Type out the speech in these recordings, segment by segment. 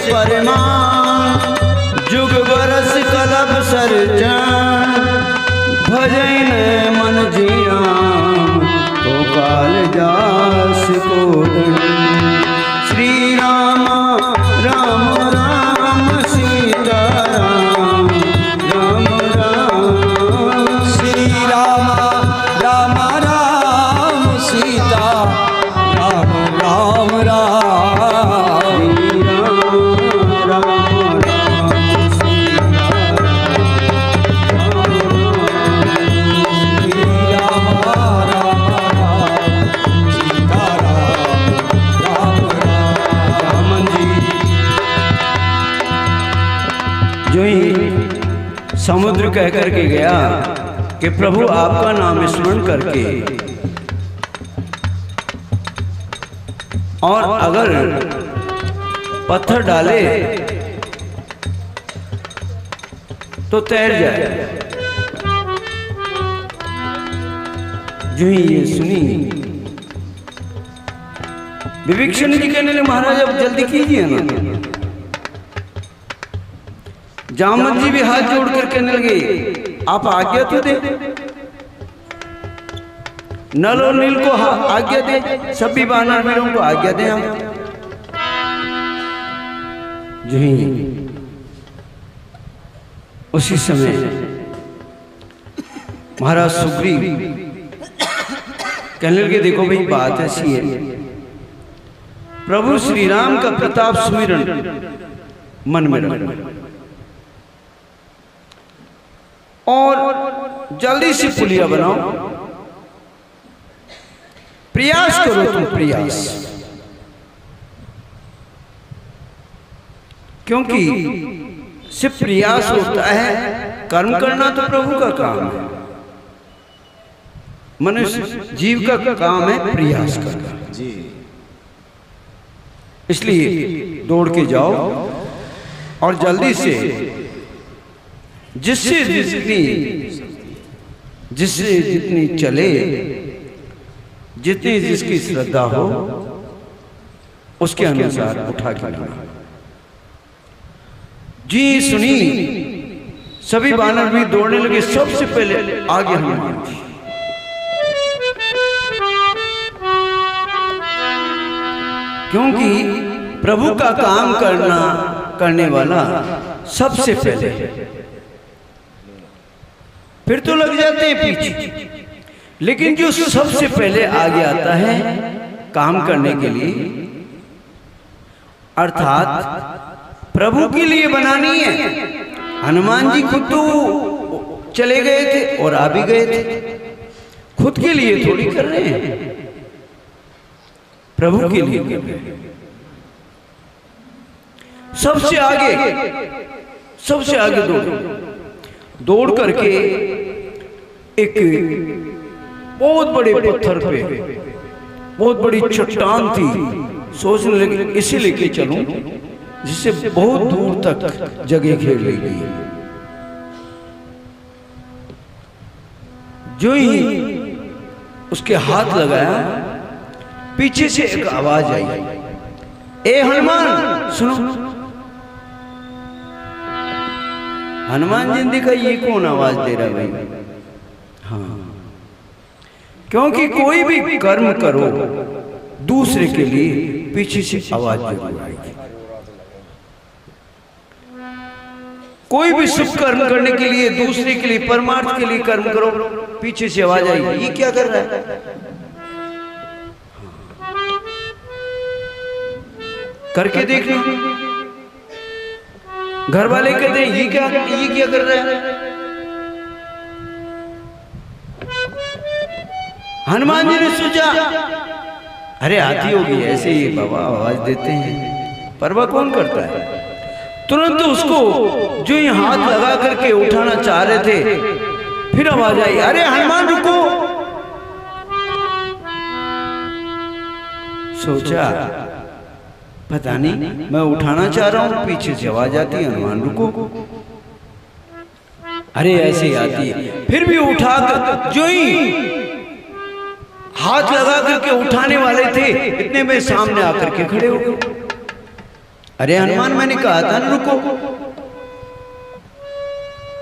परमान जुग बरस कलब सरचन भजन मन जिया तो काल जास को श्री राम राम राम सीता राम राम राम श्री राम राम राम सीता राम राम राम जो ही समुद्र कह करके गया कि प्रभु आपका नाम स्मरण करके और अगर पत्थर डाले तो तैर जाए। जो ही ये सुनी विभीषण जी कहने लगे महाराज अब जल्दी कीजिए ना। जामवंत जी भी हाथ जोड़ कर कहने लगे आप आज्ञा तो दे। नल और नील को आज्ञा दे, सभी वानर वीरों को आज्ञा दे। हम जो ही उसी समय महाराज सुग्रीव कहने लगे देखो भाई बात ऐसी है, प्रभु श्री राम का प्रताप सुमिरन मन में रखो और जल्दी से पुलिया बनाओ, प्रयास करो तुम प्रयास, क्योंकि सिर्फ प्रयास होता है, कर्म करना तो प्रभु का काम है, मनुष्य जीव का काम है प्रयास करना जी। इसलिए दौड़ के जाओ और जल्दी से जिससे जितनी चले, जितनी जिसकी श्रद्धा हो उसके अनुसार उठा के लाना। जी सुनी सभी वानर भी दौड़ने लगे, सबसे पहले आगे हनुमान जी। क्योंकि प्रभु का काम करने वाला सबसे पहले, फिर तो लग जाते हैं पीछे, लेकिन जो सबसे पहले आगे आता है काम करने के लिए, अर्थात प्रभु के लिए बनानी है। हनुमान जी खुद तो चले गए थे और आ भी गए थे, खुद के लिए थोड़ी कर रहे हैं, प्रभु के लिए कर रहे हैं। सबसे आगे दौड़ करके एक बहुत बड़े पत्थर पे बहुत बड़ी चट्टान थी, सोचने लगे इसे लेके चलूं जिससे बहुत दूर तक जगह घेर ली गई। जो ही उसके हाथ लगाया, पीछे से एक आवाज आई, ए हनुमान सुनो। हनुमान जी ने देखा ये कौन आवाज दे रहा भाई। हाँ, क्योंकि कोई भी कर्म करो दूसरे के लिए पीछे से आवाज जरूर आएगी। कोई भी शुभ कर्म करने के लिए, दूसरे के लिए, परमार्थ के लिए कर्म करो, पीछे से आवाज आएगी ये क्या कर रहा है, करके देख लो। घर वाले कहते हैं ये क्या कर रहा है। हनुमान जी ने सोचा अरे आती होगी ऐसे ही बाबा आवाज देते हैं, परवाह कौन करता है। तुरंत उसको जो ही हाथ लगा करके उठाना चाह रहे थे, फिर आवाज आई, अरे हनुमान रुको। सोचा पता नहीं मैं उठाना चाह रहा हूं, पीछे से आवाज आती है हनुमान रुको। अरे ऐसे ही आती है, फिर भी उठा कर जो ही हाथ लगा करके उठाने वाले थे, इतने में सामने आकर के खड़े हो गए। अरे हनुमान मैंने कहा था ना रुको।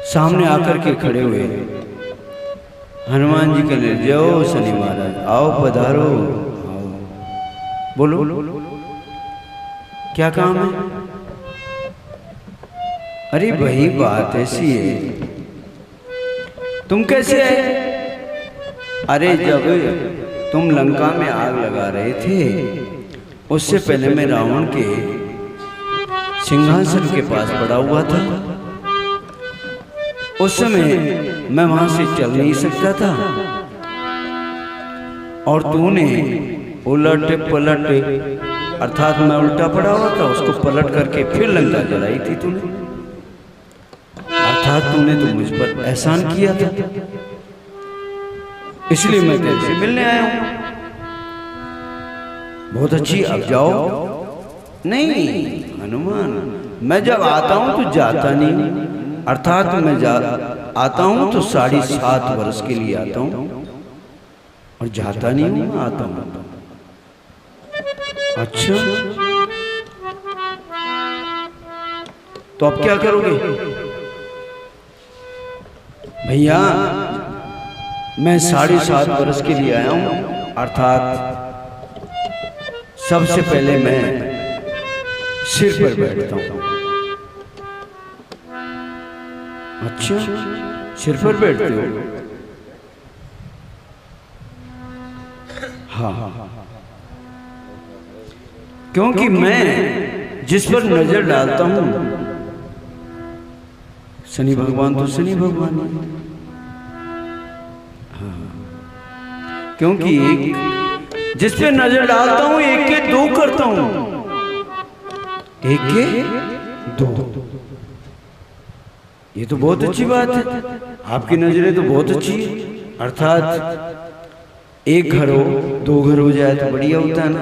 सामने आकर के खड़े हुए हनुमान जी कहने जाओ शनि महाराज आओ पधारो आओ। बोलो क्या काम है? अरे वही बात ऐसी है, तुम कैसे आए? अरे जब तुम लंका में आग लगा रहे थे उससे पहले मैं रावण के सिंहासन के पास पड़ा हुआ था। उस समय मैं वहां से चल नहीं सकता था और तूने उलट पलट अर्थात मैं उल्टा पड़ा हुआ था उसको पलट करके फिर लंका जलाई थी तूने। अर्थात तूने तो मुझ पर एहसान किया था, इसलिए मैं तेरे से मिलने आया हूं। बहुत अच्छी, अब जाओ। नहीं हनुमान, मैं जब आता हूं तो जाता नहीं, अर्थात मैं आता हूं तो 7.5 वर्ष के लिए आता हूं और जाता नहीं हूं, आता हूं। अच्छा तो अब क्या करोगे? भैया मैं 7.5 वर्ष के लिए आया हूं, अर्थात सबसे पहले मैं सिर पर बैठता हूं। अच्छा सिर पर बैठते हो? हाँ, क्योंकि मैं जिस पर नजर डालता हूं शनि भगवान तो शनि भगवान है। हाँ, क्योंकि जिस पे नजर डालता हूं एक के दो करता हूं, एक के दो। ये तो बहुत अच्छी बात है, आपकी नजरें तो बहुत अच्छी है। अर्थात एक घर हो, 2 घर हो जाए तो बढ़िया होता है ना।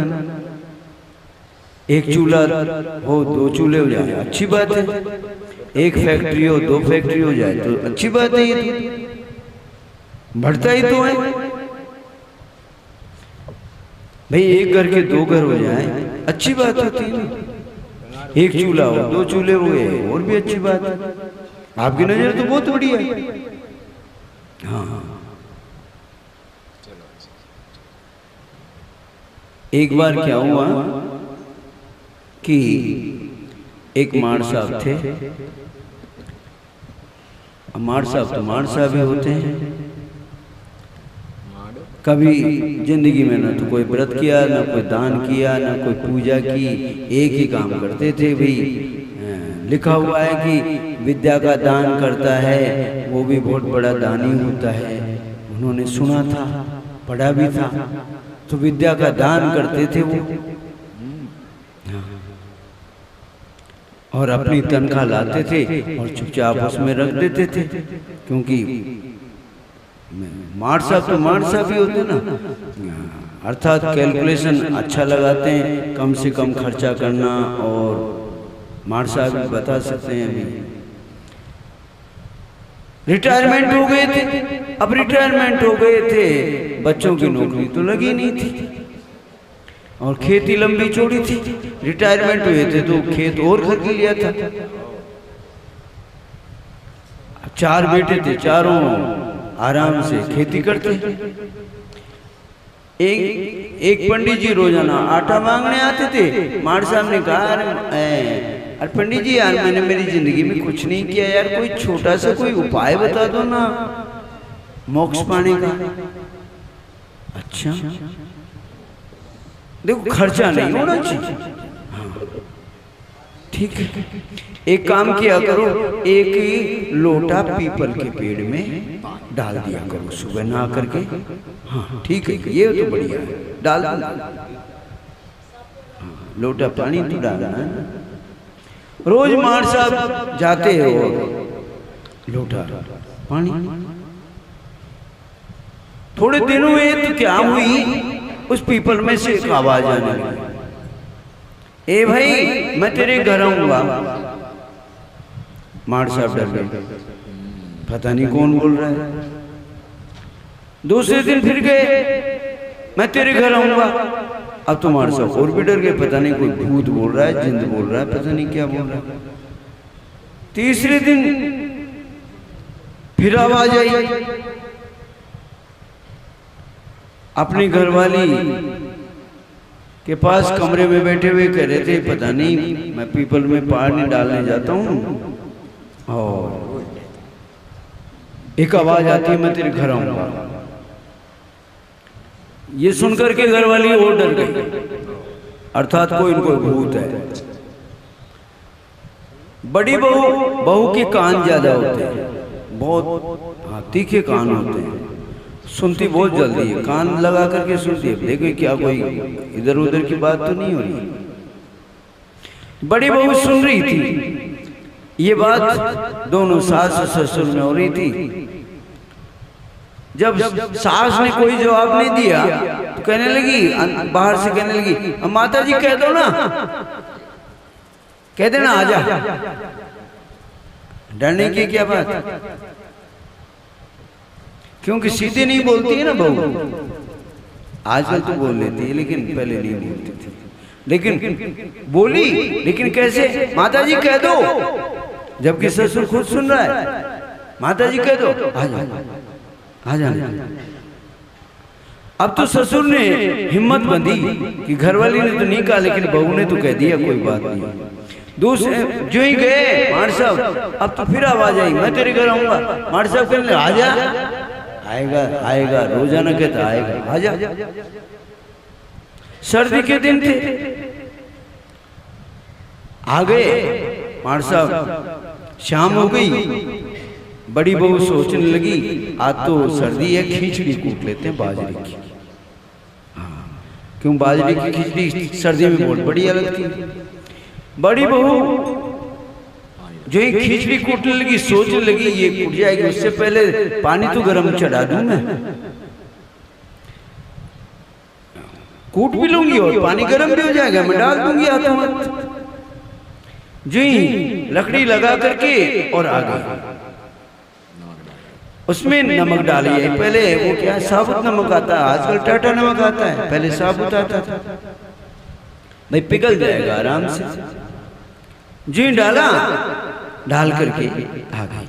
एक चूल्हा हो, 2 चूल्हे हो जाए अच्छी बात है। एक फैक्ट्री हो, 2 फैक्ट्री हो जाए तो अच्छी बात है। ये तो बढ़ता ही तो है भाई। एक घर के 2 घर हो जाए अच्छी बात होती है ना। एक चूल्हा हो, 2 चूल्हे हो गए और भी अच्छी बात है। आपकी नजर तो बहुत बढ़िया है। हाँ, एक बार क्या हुआ कि एक मार साहब थे। मार साहब तो मार साहब ही होते हैं। कभी जिंदगी में ना तो कोई व्रत किया, ना कोई दान किया, ना कोई पूजा की, एक ही काम करते थे भाई। लिखा हुआ है कि विद्या का दान करता है वो भी बहुत बड़ा दानी होता है। उन्होंने सुना था, पढ़ा भी था, तो विद्या का दान करते थे वो। और अपनी तनख्वाह लाते थे और चुपचाप उसमें रख देते थे, क्योंकि मार साहब तो मार साहब ही होते ना। अर्थात कैलकुलेशन अच्छा लगाते हैं, कम से कम खर्चा करना। और मार साहब भी बता सकते हैं अभी रिटायरमेंट हो गए थे। अब रिटायरमेंट हो गए थे, बच्चों की नौकरी तो लगी नहीं थी और खेती लंबी चौड़ी थी। रिटायरमेंट हुए थे तो खेत और खरीद लिया था। 4 बेटे थे, चारों आराम से खेती करते। एक पंडित जी रोजाना आटा मांगने आते थे। मार साहब ने कहा अरे पंडित जी यार, मैंने मेरी जिंदगी में कुछ नहीं किया यार, कोई छोटा सा कोई उपाय बता दो ना मोक्ष पाने का। अच्छा देखो खर्चा नहीं होना चाहिए। हाँ ठीक है, एक काम किया करो, एक लोटा पीपल के पेड़ में डाल दिया करो सुबह नहा करके। हाँ ठीक है, ये तो बढ़िया है, डाल दो। लोटा पानी तो डालना है। रोज मार साहब जाते हो, लोटा पानी। थोड़े दिन हुए तो क्या हुई, उस पीपल में से एक आवाज आने लगी, ए भाई मैं तेरे घर आऊंगा। मार साहब डर गए, पता नहीं कौन बोल रहा है। दूसरे दिन फिर गए, मैं तेरे घर आऊंगा। अब तो मार साहब और भी डर गए, पता नहीं कोई भूत बोल रहा है, जिंद बोल रहा है, पता नहीं क्या बोल रहा है। तीसरे दिन फिर आवाज आई, अपनी घरवाली के पास कमरे में बैठे हुए कह रहे थे, पता नहीं मैं पीपल में पानी डालने जाता हूँ और एक आवाज आती है, मैं तेरे घर आऊंगा। ये सुनकर के घरवाली और डर गई, अर्थात कोई इनको भूत है। बड़ी बहू के कान ज्यादा होते हैं, बहुत तीखे कान होते हैं, सुनती बहुत जल्दी है, कान लगा करके सुनती है, देखो क्या कोई इधर उधर की बात तो नहीं हो रही। बड़ी बहू सुन रही थी, ये बात दोनों सास और ससुर में हो रही थी। जब सास ने कोई जवाब नहीं दिया तो कहने लगी, बाहर से कहने लगी, माता जी कह दो ना, कह देना आजा। डरने की क्या बात, क्योंकि सीधे नहीं बोलती है ना बहू, आजकल तो बोल लेती है लेकिन पहले नहीं बोलती थी। लेकिन बोली, लेकिन कैसे, माता जी कह दो, जबकि ससुर खुद सुन रहा है, माता जी कह दो आजा आजा। अब तो ससुर ने हिम्मत बंधी कि घरवाली ने तो नहीं कहा, लेकिन बहू ने तो कह दिया, कोई बात नहीं। दूसरे जो ही गए मार साहब, अब तो फिर आवाज आई, मैं तेरे घर आऊंगा। मार साहब कहने आजा, आएगा आएगा, रोजाना कहता आएगा, आजा। सर्दी के दिन थे, आ गए मार साहब, शाम हो गई। बड़ी बहू सोचने लगी, आज तो सर्दी है, खिचड़ी कूट लेते हैं बाजरे की। क्यों, बाजरे की खिचड़ी सर्दी में बहुत बढ़िया लगती है। बड़ी बहू जो ही खिचड़ी कूटने लगी, सोचने लगी ये कूट जाएगी, उससे पहले पानी तो गर्म चढ़ा दूं मैं, कूट भी लूंगी और पानी गर्म भी हो जाएगा, मैं डाल दूंगी हाथों हाथ। जी लकड़ी लगा करके और आ गई, उसमें नमक डालिए। पहले वो क्या साबुत नमक आता है, आजकल टाटा नमक आता है, पहले साबुत आता था, भाई पिघल जाएगा आराम से। जी डाला, डाल करके आ गई,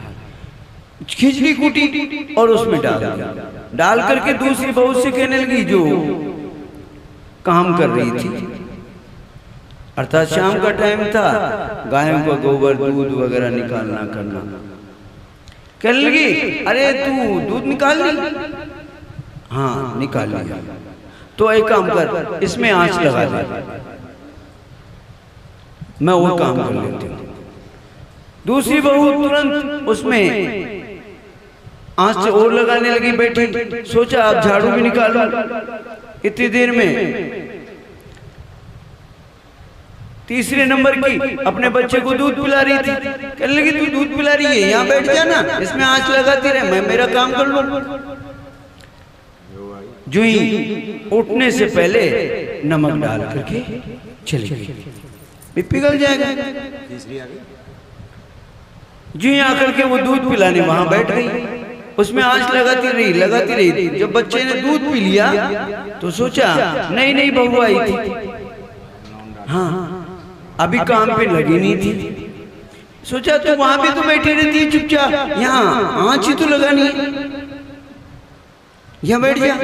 खिचड़ी कूटी और उसमें डाल दिया। डाल करके दूसरी बहू से कहने लगी, जो काम कर रही थी, अर्थात शाम का टाइम था, गायों का गोबर दूध वगैरह निकालना करना, कहने लगी, अरे तू दूध निकाल ली? हाँ निकाल लिया। तो एक काम कर, इसमें आंच लगा दे, मैं वो काम कर लेती हूँ। दूसरी बहू तुरंत उसमें आंच से और लगाने लगी, बैठी, सोचा अब झाड़ू भी निकालूं। इतनी देर में तीसरे नंबर की अपने बच्चे को दूध पिला रही थी, कहने लगी तू दूध पिला रही है, यहाँ बैठ जा ना, इसमें आंच लगाती रहे, मैं मेरा काम कर लूं। जो ही उठने से पहले नमक डाल करके चली गई, पिघल जाएगा। जो ही आकर के वो दूध पिलाने वहां बैठ गई, उसमें आंच लगाती रही। जब बच्चे ने दूध पी लिया तो सोचा नहीं बहू आई थी, हाँ अभी काम पे लगी नहीं थी। सोचा तू वहां पे तो बैठी रहती है चुपचाप, यहाँ आंच ही तो लगानी है, यहाँ बैठ जा,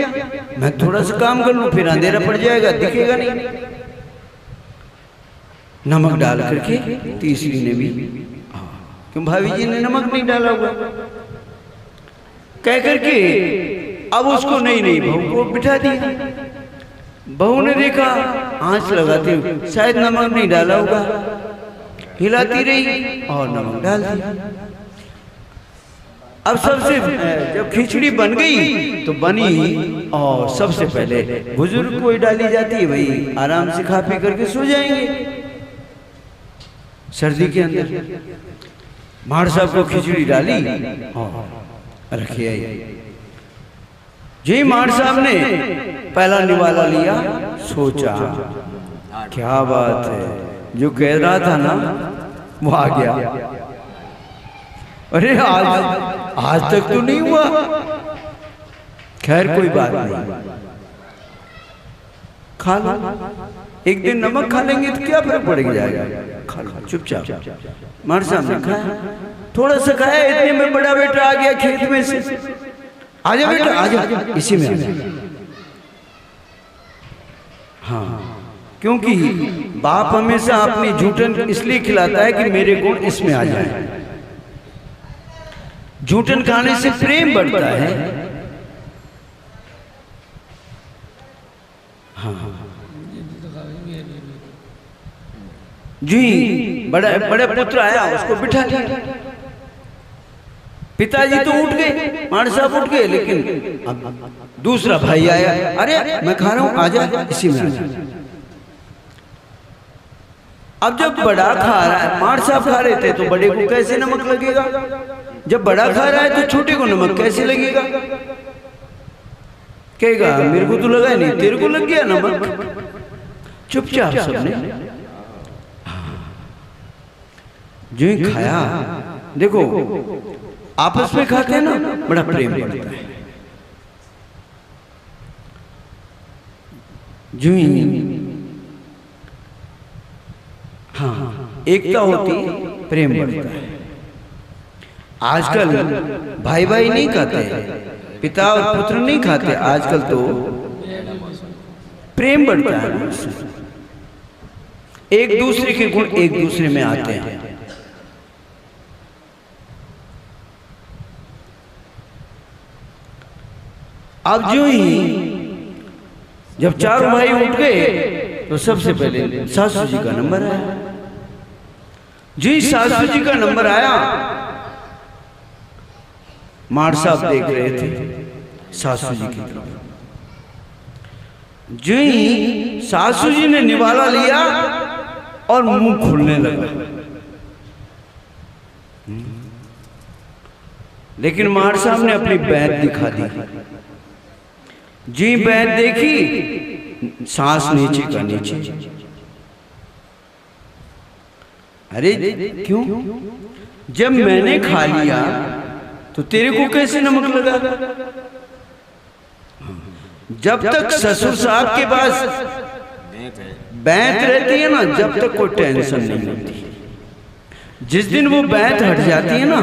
मैं थोड़ा सा काम कर लूं, फिर अंधेरा पड़ जाएगा, दिखेगा नहीं। नमक डाल करके तीसरी ने भी, क्यों भाभी जी ने नमक नहीं डाला हुआ, कह करके अब उसको नहीं बहू को बिठा दिया। बहू ने देखा आंच लगाते हुए, शायद नमक नहीं डाला होगा, हिलाती रही और नमक डाल दिया। अब सबसे जब खिचड़ी बन गई तो बनी, और सबसे पहले बुजुर्ग को ही डाली जाती है, भाई आराम से खा पी करके सो जाएंगे सर्दी के अंदर। मार साहब को खिचड़ी डाली और रखी आई। जी मार साहब ने पहला निवाला लिया, सोचा क्या बात है, जो कह रहा था ना वो आ गया। अरे आज तक तो नहीं हुआ, खैर कोई बात नहीं। खा लो, एक दिन नमक खा लेंगे तो क्या फर्क पड़ जाएगा, खा लो चुपचाप। मार साहब ने खाया, थोड़ा सा खाया, इतने में बड़ा बेटा आ गया खेत में से, आजा बेटा आजा, इसी में आजा। हाँ, क्योंकि बाप हमेशा अपनी झूठन इसलिए खिलाता है कि मेरे गुण इसमें आ जाए। झूठन खाने से प्रेम बढ़ता है। हाँ जी, बड़ा बड़ा पुत्र आया, उसको बिठा लिया। पिताजी तो उठ गए, मार साहब उठ गए, लेकिन अब दूसरा भाई आया, अरे मैं खा रहा हूं, आजा, इसी में आजा। अब जब बड़ा खा रहा है, मार साहब खा रहे थे तो बड़े को कैसे नमक लगेगा, जब बड़ा खा रहा है तो छोटे को नमक कैसे लगेगा? कहेगा मेरे को तो लगा नहीं, तेरे को लग गया नमक। चुपचाप सबने जो ही खाया, देखो आपस में खाते हैं ना, बड़ा प्रेम बढ़ता है। जो ही हाँ एकता होती, प्रेम बढ़ता है। आजकल भाई भाई नहीं खाते, पिता और पुत्र नहीं खाते, आजकल तो प्रेम बढ़ता है। एक दूसरे के गुण एक दूसरे में आते हैं। अब जो ही जब चारों भाई उठ गए तो सबसे पहले सासू जी का नंबर आया। जी सासू जी का नंबर आया, मार साहब देख रहे थे सासू जी की तरफ। जो ही सासू जी ने निवाला लिया और मुंह खुलने लगा, लेकिन मार साहब ने अपनी बैत दिखा दी। जी बैत देखी, सांस नीचे का नीचे। अरे क्यों? जब मैंने खा लिया तो तेरे को कैसे नमक लगा? जब तक ससुर साहब के पास बैत रहती है ना, जब तक कोई टेंशन नहीं होती। जिस दिन वो बैत हट जाती है ना,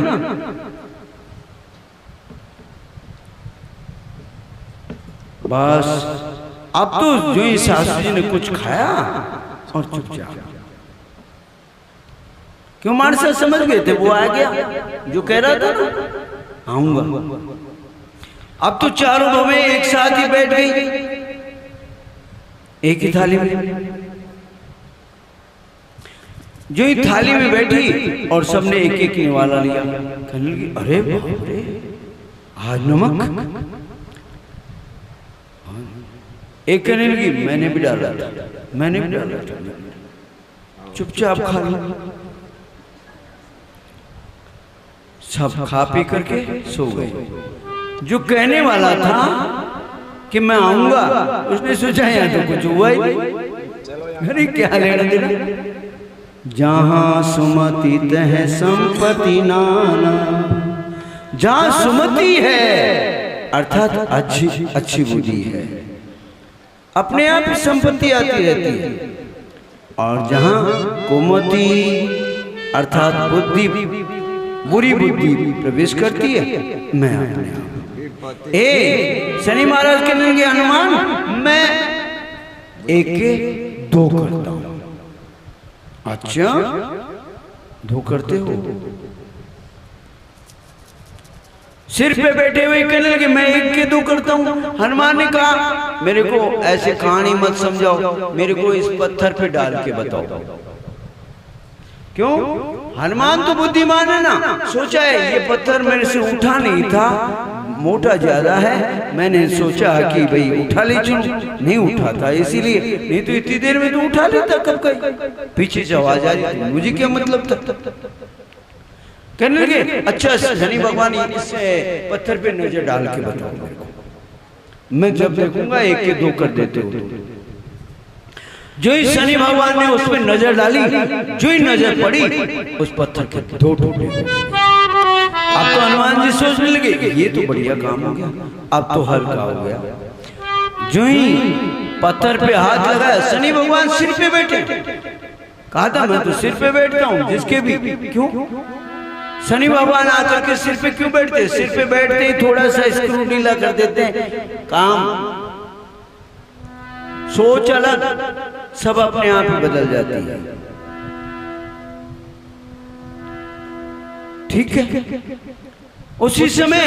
बस अब तो जो ही सासू जी ने कुछ खाया और चुपचाप। क्यों मार साहब समझ गए थे, वो आ गया जो कह रहा था ना आऊंगा। अब तो चारों बहनें एक साथ ही बैठ गई, एक ही थाली में। जो ही थाली में बैठी और सबने एक एक निवाला लिया। कहने लगी अरे बाप रे, आज नमक। एक कहने लगी मैंने भी डाला था, मैंने भी डाला था। चुपचाप खा लो। सब खा पी करके सो गए। जो कहने वाला था कि मैं आऊंगा, उसने सोचा यहाँ तो कुछ हुआ ही नहीं। अरे क्या लेना देना। जहां सुमति तह संपत्ति नाना, जहां सुमति है अर्थात अच्छी बुद्धि है, अपने आप संपत्ति आती रहती है। और जहां कुमति अर्थात बुद्धि, बुरी बुद्धि प्रवेश करती है, मैं अपने आप शनि महाराज के नंगे हनुमान, मैं एक के दो करता हूं। अच्छा दो करते हो? सिर पे बैठे हुए कहने लगे मैं एक के दो करता हूं। हनुमान ने कहा मेरे को ऐसे कहानी मत समझाओ, मेरे को इस पत्थर पे डाल के बताओ। क्यों? हनुमान तो बुद्धिमान है ना, सोचा है ये पत्थर मेरे से उठा नहीं था, मोटा ज्यादा है, मैंने सोचा कि भाई उठा ले, नहीं उठा था इसीलिए, नहीं तो इतनी देर में तो उठा लेता कब कहीं। पीछे से आवाज आ रही थी, मुझे क्या मतलब था। कहने लगे अच्छा शनि भगवान इससे पत्थर पे नजर डाल के बताओ मेरे को, मैं जब देखूंगा एक के दो कर देते हो। जो ही शनि भगवान ने उस पर नजर डाली, जो ही नजर पड़ी उस पत्थर के दो टुकड़े। अब तो हनुमान जी सोचने लगे ये तो बढ़िया काम हो गया, अब तो हल्का हो गया। जो ही पत्थर पे हाथ लगाया, शनि भगवान सिर पे बैठे। कहा था मैं तो सिर पे बैठता हूं जिसके भी, क्यों शनि भगवान आकर के सिर पे क्यों बैठते? सिर पे बैठते ही थोड़ा सा स्क्रू ढीला कर देते हैं, काम सोच अलग सब अपने आप ही बदल जाती है। ठीक है, उसी समय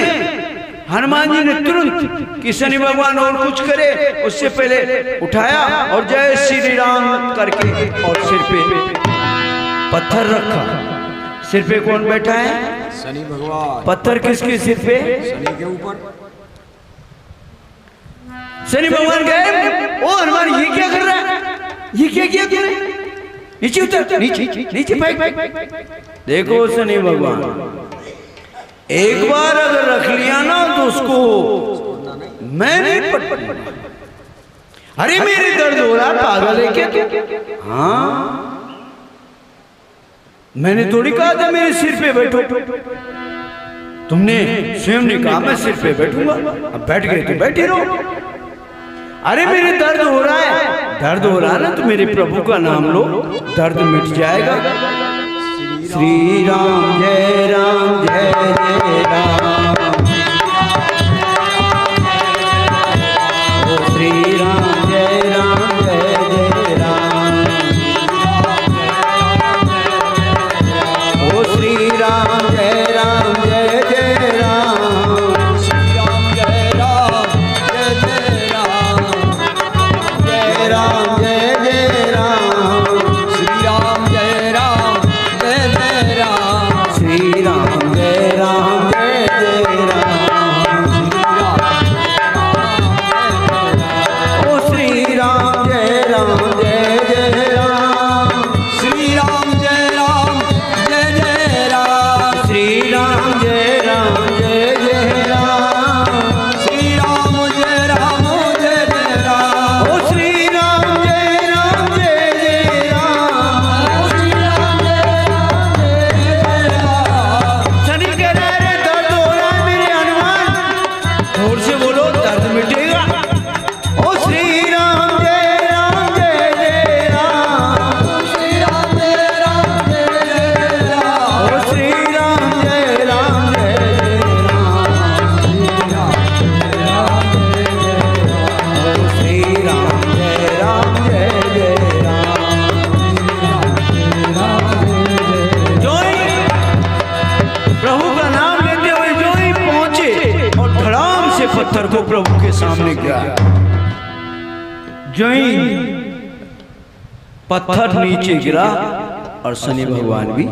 हनुमान जी ने तुरंत कि शनि भगवान और कुछ करे उससे पहले उठाया और जय श्री राम करके और सिर पे पत्थर रखा। सिर पे कौन बैठा है? शनि भगवान। पत्थर किसके सिर पे? शनि के ऊपर। शनि भगवान गए, ओ हनुमान ये क्या कर रहा है? ये क्या किया तूने? नीचे उतर, नीचे नीचे फेंक। देखो शनि भगवान एक बार अगर रख लिया ना तो उसको मैं नहीं पट। अरे मेरे दर्द हो रहा, पागल है क्या तू? हाँ मैंने थोड़ी कहा था मेरे सिर पे बैठो, तुमने स्वयं ने कहा मैं सिर पे बैठूंगा, अब बैठ गए तो बैठे रहो। अरे मेरे दर्द हो रहा है, दर्द हो रहा है ना तो मेरे प्रभु का नाम लो, दर्द मिट जाएगा। श्री राम जय राम जय जय राम, ओ श्री राम जय राम जय जय राम, ओ श्री राम जय राम जय जय राम, श्री राम जय राम जय जय राम, जय राम जय जय राम, श्री राम जय राम जय जय राम, श्री राम जय राम जय जय राम, ओ श्री राम जय राम जय जय राम, श्री राम जय राम जय जय राम, श्री राम जय राम जय जय राम, श्री राम जय राम जय जय राम, ओ श्री राम जय राम जय जय राम, श्री राम जय राम जय जय राम। शनि कह रहा है दर्द हो रहा है मेरे हनुमान, जोर से बोलो दर्द मिटेगा। ओ श्री राम जय राम जय जय राम, श्री राम जय राम जय जय राम, ओ श्री राम जय राम जय जय राम, ओ श्री राम जय राम जय जय राम। जो ही प्रभु का नाम लेते हुए जो ही पहुंचे और धड़ाम से पत्थर को प्रभु के सामने गिराया, जो ही पत्थर नीचे गिरा और शनि भगवान भी,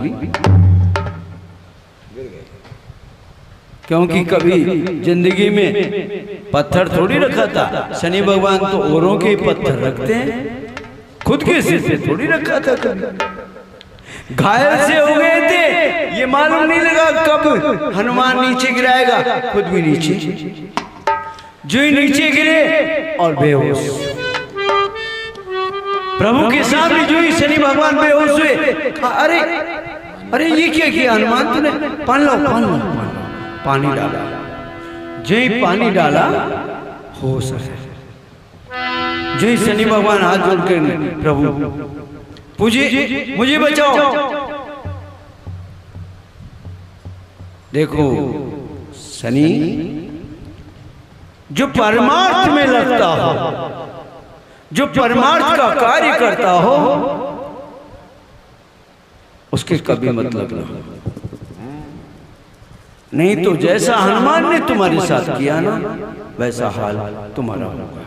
क्योंकि कभी जिंदगी में पत्थर थोड़ी रखा था। शनि भगवान तो औरों के पत्थर रखते हैं, खुद के सिर पे थोड़ी रखा था। कभी घायल से हो गए थे, ये मालूम नहीं लगा कब हनुमान नीचे गिराएगा, खुद भी नीचे, जो ही नीचे गिरे और बेहोश। प्रभु के सामने जो ही शनि भगवान बेहोश हुए, अरे अरे ये क्या किया हनुमान तूने? पानी लो, पानी लो, पानी डाला। जो ही पानी डाला होश है। जो ही शनि भगवान हाथ जोड़ कर प्रभु मुझे बचाओ। देखो शनि जो परमार्थ में लगता हो, जो परमार्थ का कार्य करता हो, उसके कभी मतलब ना हो। नहीं तो जैसा हनुमान ने तुम्हारे साथ किया ना, वैसा हाल तुम्हारा होगा।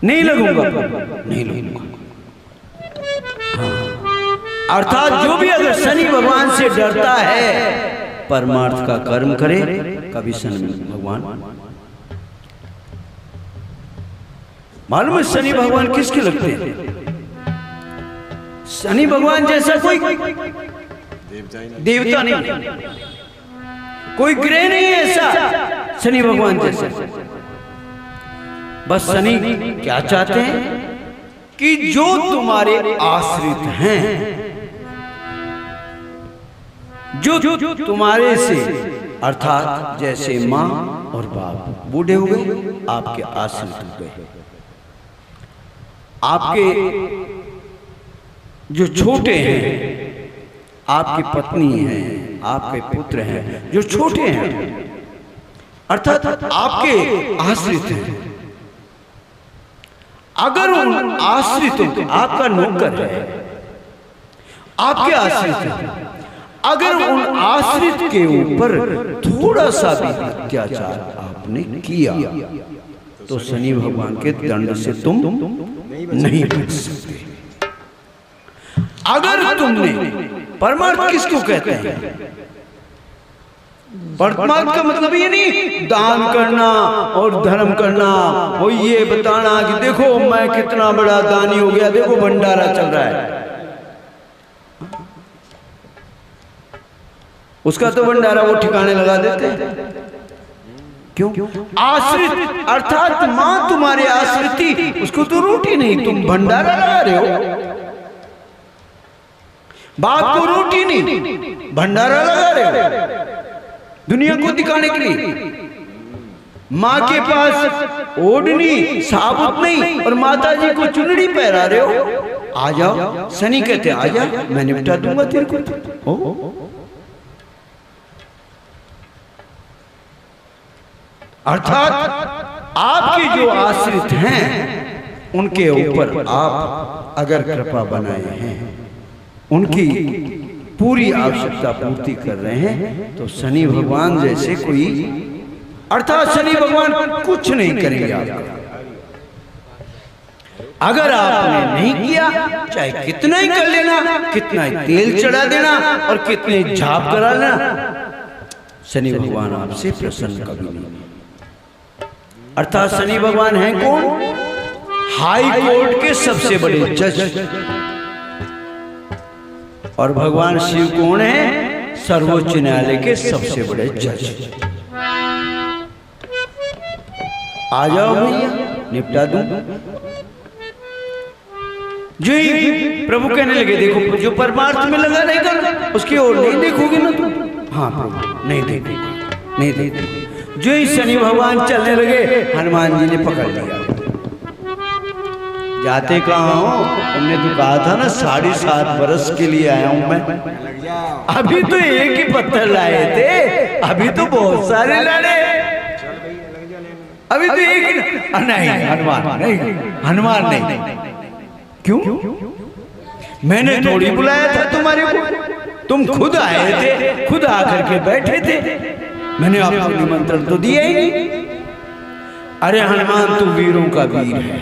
नहीं लगूंगा, नहीं लगूंगा। हाँ। अर्थात जो भी अगर शनि भगवान से डरता है, परमार्थ का कर्म करे, कभी शनि भगवान मालूम है शनि भगवान किसके लगते हैं? शनि भगवान जैसा कोई देवता नहीं, कोई ग्रह नहीं है ऐसा शनि भगवान जैसा। बस शनि क्या चाहते हैं कि जो तुम्हारे आश्रित हैं, जो तुम्हारे से अर्थात जैसे माँ और बाप बूढ़े हो गए, आपके आश्रित हो गए, आपके जो छोटे हैं, आपकी पत्नी हैं, आपके पुत्र हैं जो छोटे हैं, अर्थात आपके आश्रित हैं, अगर उन आश्रितों को, आपका नौकर है, आपके आश्रित हैं, अगर उन आश्रित के ऊपर थोड़ा सा भी अत्याचार आपने किया तो शनि भगवान के दंड से तुम नहीं बच सकते। अगर तुमने, परमार्थ किसको कहते हैं? परमार्थ का मतलब ये नहीं दान करना और धर्म करना, वो ये बताना कि देखो मैं कितना बड़ा दानी हो गया, देखो भंडारा चल रहा है। उसका तो भंडारा वो ठिकाने लगा देते हैं। क्यों? आश्रित अर्थात मां तुम्हारे आश्रित थी, उसको तो रोटी नहीं, तुम भंडारा लगा रहे हो। बाप को रोटी नहीं, भंडारा लगा रहे हो दुनिया को दिखाने के लिए। माँ के पास ओढ़नी साबुत नहीं और माता जी को चुनरी पहरा रहे हो। आ जाओ, शनि कहते आ जा, मैं निपटा दूंगा तेरे को। अर्थात आपके जो आश्रित हैं उनके ऊपर आप अगर कृपा बनाए हैं, उनकी पूरी आवश्यकता पूर्ति कर रहे हैं, तो शनि भगवान जैसे कोई, अर्थात शनि भगवान कुछ नहीं करेंगे आपका। अगर आपने नहीं किया, चाहे कितना ही कर लेना, कितना ही तेल चढ़ा देना और कितने जाप करा लेना, शनि भगवान आपसे प्रसन्न कभी नहीं। अर्थात शनि भगवान हैं कौन? हाई कोर्ट के सबसे बड़े जज। और भगवान शिव कौन है? सर्वोच्च न्यायालय के सबसे बड़े जज। आ जाओ भैया, निपटा दूं। जो ही प्रभु कहने लगे, देखो जो परमार्थ में लगा रहेगा उसकी ओर नहीं देखोगे ना तुम। हाँ प्रभु, नहीं देखोगे, नहीं देखोगे। जो ही शनि भगवान चलने लगे, हनुमान जी ने पकड़ लिया। जाते कहाँ हो? तुमने तो कहा था ना 7.5 बरस के लिए आया हूं मैं। अभी तो एक ही पत्थर लाए थे, अभी तो बहुत सारे लाए, अभी तो एक ही। नहीं हनुमान नहीं, हनुमान नहीं। क्यों? मैंने थोड़ी बुलाया था तुम्हारे को, तुम खुद आए थे, खुद आकर के बैठे थे, मैंने आपको निमंत्रण तो दिया ही नहीं। अरे हनुमान तू वीरों का वीर है।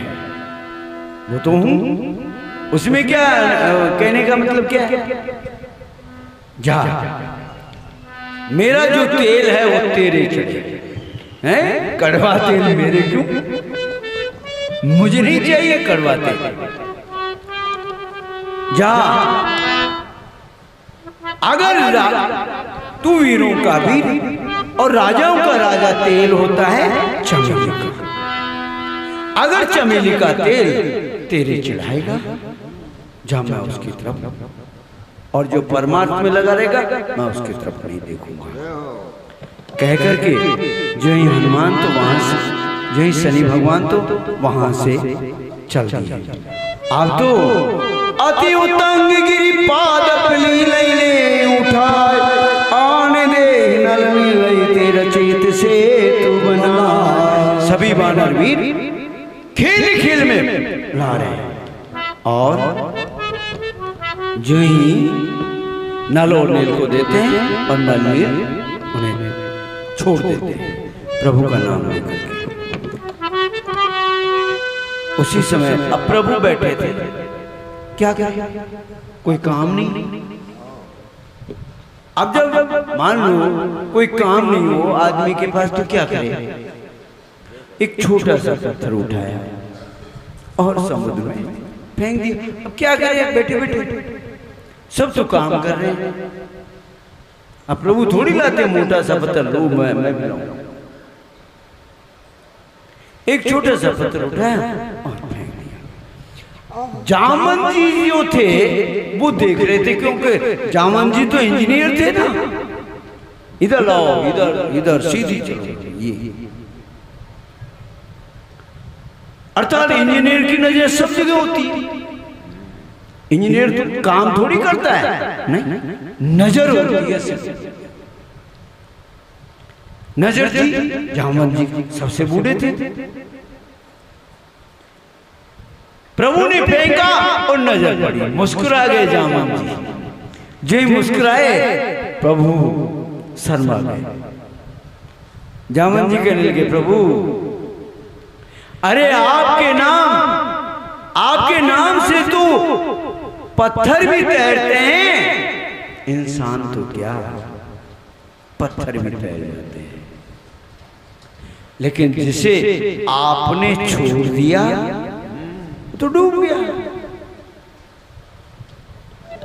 वो तो हूं, उसमें क्या कहने का मतलब क्या है? जा, मेरा जो तेल है वो तेरे चढ़े हैं, कड़वा तेल मेरे क्यों? मुझे नहीं चाहिए कड़वा तेल। जा, अगर तू वीरों का वीर और राजाओं का राजा तेल होता है चमेली का, अगर चमेली का तेल तेरे चढ़ाएगा, जा मैं उसकी तरफ, और जो परमार्थ में लगा रहेगा मैं उसकी तरफ नहीं देखूंगा। कह करके जो ही हनुमान तो वहां से, जो ही शनि भगवान तो वहां से चल दिए। अब तो अति उतंग गिरी पाद पली उठाए, आने दे नल मिलई तेरा चेत से तू बना। सभी वानर वीर खेल खेल में ला रहे, और जो ही नल और नील को देते हैं और नल नील उन्हें छोड़ देते हैं प्रभु का नाम लेकर के। उसी समय अब प्रभु बैठे थे, क्या क्या कोई काम नहीं। अब जब मान लो कोई काम नहीं हो आदमी के पास, तो क्या करे? एक छोटा सा पत्थर उठाया और समुद्र में फेंक दिया। अब क्या करे? बैठे बैठे सब तो काम कर रहे हैं, अब प्रभु थोड़ी लाते मोटा सा पत्थर, लो मैं लाऊं। एक छोटा सा पत्थर उठाया और फेंक दिया। जामन जी जो थे वो देख रहे थे, क्योंकि जामन जी तो इंजीनियर थे ना। इधर लाओ, इधर इधर सीधी चलो। ये अर्थात इंजीनियर की नजर सब जगह होती है। इंजीनियर तो काम थोड़ी करता है, नहीं, नजर होती है सिर्फ। नजर थी जामवंत जी सबसे बूढ़े थे, प्रभु ने फेंका और नजर पड़ी, मुस्कुरा गए जामवंत जी। जो ही मुस्कुराए प्रभु शर्मा गए। जामवंत जी कहने लगे, प्रभु अरे आपके नाम से तो पत्थर भी तैरते हैं, इंसान तो क्या पत्थर भी तैर जाते हैं, लेकिन जिसे आपने छोड़ दिया तो डूब गया।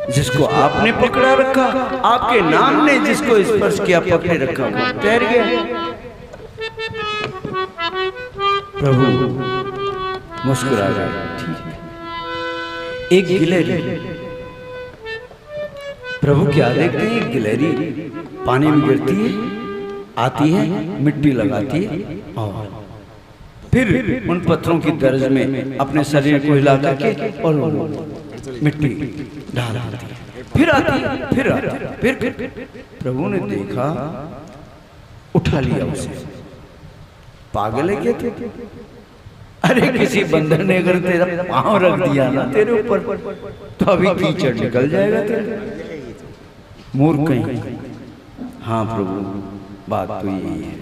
जिसको आपने पकड़ा रखा, आपके नाम ने जिसको स्पर्श किया, पकड़े रखा, वो तैर गया। प्रभु मुस्कुरा गए। एक गिलहरी, प्रभु क्या देखते हैं, एक गिलहरी पानी में गिरती है, आती है, मिट्टी लगाती है और फिर उन पत्थरों की दर्ज में अपने शरीर को हिला करके और मिट्टी डाल आती है, फिर आती है, फिर आती है, फिर प्रभु ने देखा, उठा लिया उसे। पागल है क्या तू? अरे किसी बंदर ने अगर तेरा पांव रख दिया ना तेरे ऊपर तो अभी कीचड़ निकल जाएगा तेरे। मूर्ख कहीं। हाँ प्रभु, बात तो यही है।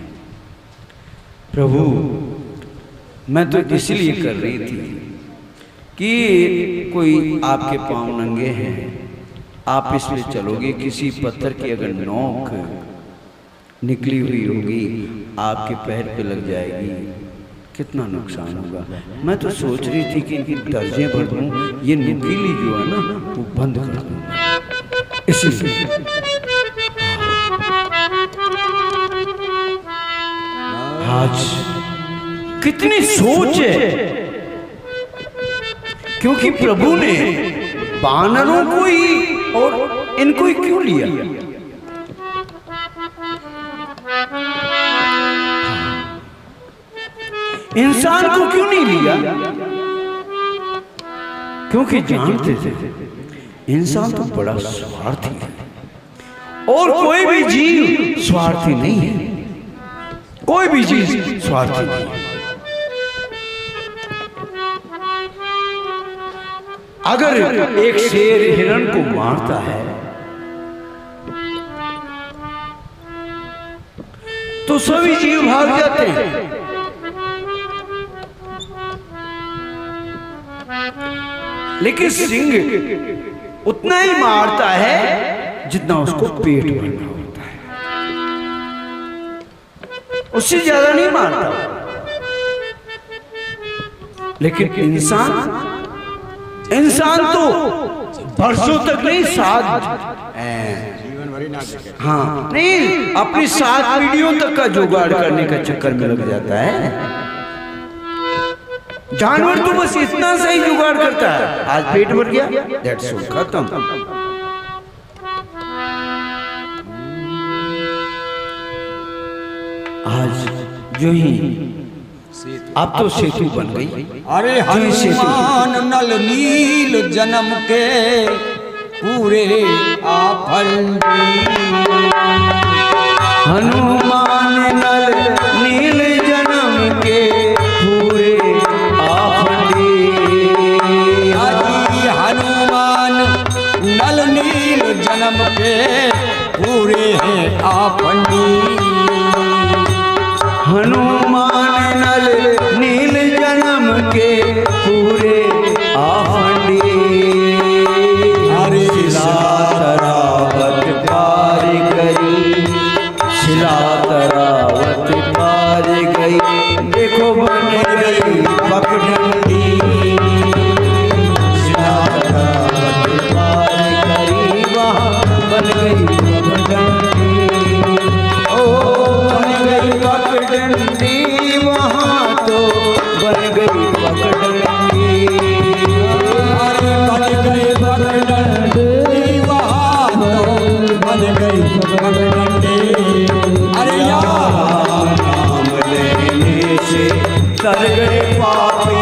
प्रभु मैं तो इसलिए कर रही थी कि कोई आपके पांव नंगे हैं, आप इसलिए चलोगे, किसी पत्थर की अगर नोक निकली हुई होगी आपके पैर पे लग जाएगी, कितना नुकसान होगा। मैं तो सोच रही थी कि इनकी दर्जें भर दूं, ये नुकीली जो है ना वो बंद कर दूंगा, इसलिए। आज कितनी सोच है, क्योंकि प्रभु ने बानरों को ही और इनको ही क्यों लिया? इंसान को क्यों नहीं लिया? क्योंकि जानते थे इंसान तो बड़ा स्वार्थी है और कोई भी जीव स्वार्थी नहीं है, कोई भी जीव स्वार्थी नहीं है। अगर एक शेर हिरण को मारता है तो सभी जीव भाग जाते हैं, लेकिन सिंह उतना ही मारता है जितना उसको पेट भरना होता है, उससे ज्यादा नहीं मारता। लेकिन इंसान तो बरसों तक नहीं, हाँ नहीं, अपनी 7 पीढ़ियों तक का जुगाड़ करने का चक्कर में लग जाता है। जानवर तो बस इतना सही जुगाड़ करता है, आज पेट भर गया, दैट्स ऑल, खत्म। आज जो ही अब तो सेतु बन गई। अरे हनुमान नल नील जन्म के पूरे आफंडी, हनुमान नल नील जन्म के पूरे आफंडी, हनुमान नल नील जन्म के पूरे हैं आफंडी, हनुमान नल नील जन्म के पूरे आफंडी। शिला तरावत पार गई, शिला तरावत पार गई, देखो बन गई पगडंडी, शिला तरावत पार गई, वहाँ बन गई पगडंडी, ओ बन गई पगडंडी, वहाँ तो बन गई पगडंडी, बन गई पगडंडी, वहाँ तो बन गई पगडंडी। अरे नाम लेने से तर गए पापी,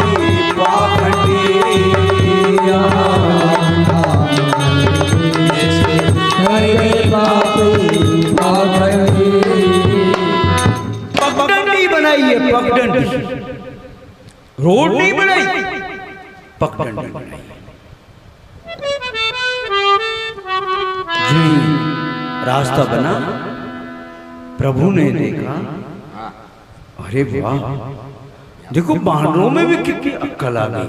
पगडंडी बनाई। जी रास्ता बना, प्रभु ने देखा, अरे वाह, देखो बानरों में भी कितनी अक्ल आ गई,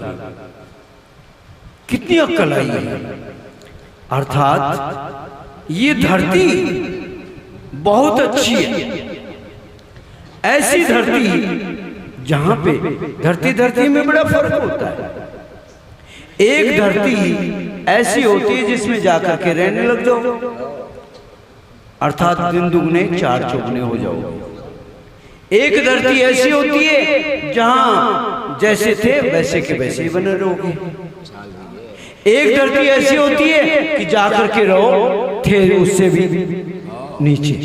कितनी अक्ल आई है। अर्थात ये धरती बहुत अच्छी है। ऐसी धरती जहां पे धरती में बड़ा फर्क होता है। एक धरती ऐसी होती है जिसमें जाकर के रहने लग जाओ, अर्थात दिन दुगने चार चौगुने हो जाओगे। एक धरती ऐसी होती है जहां जैसे थे वैसे के वैसे ही बने रहोगे। एक धरती ऐसी होती है कि जाकर के रहो थे उससे भी नीचे।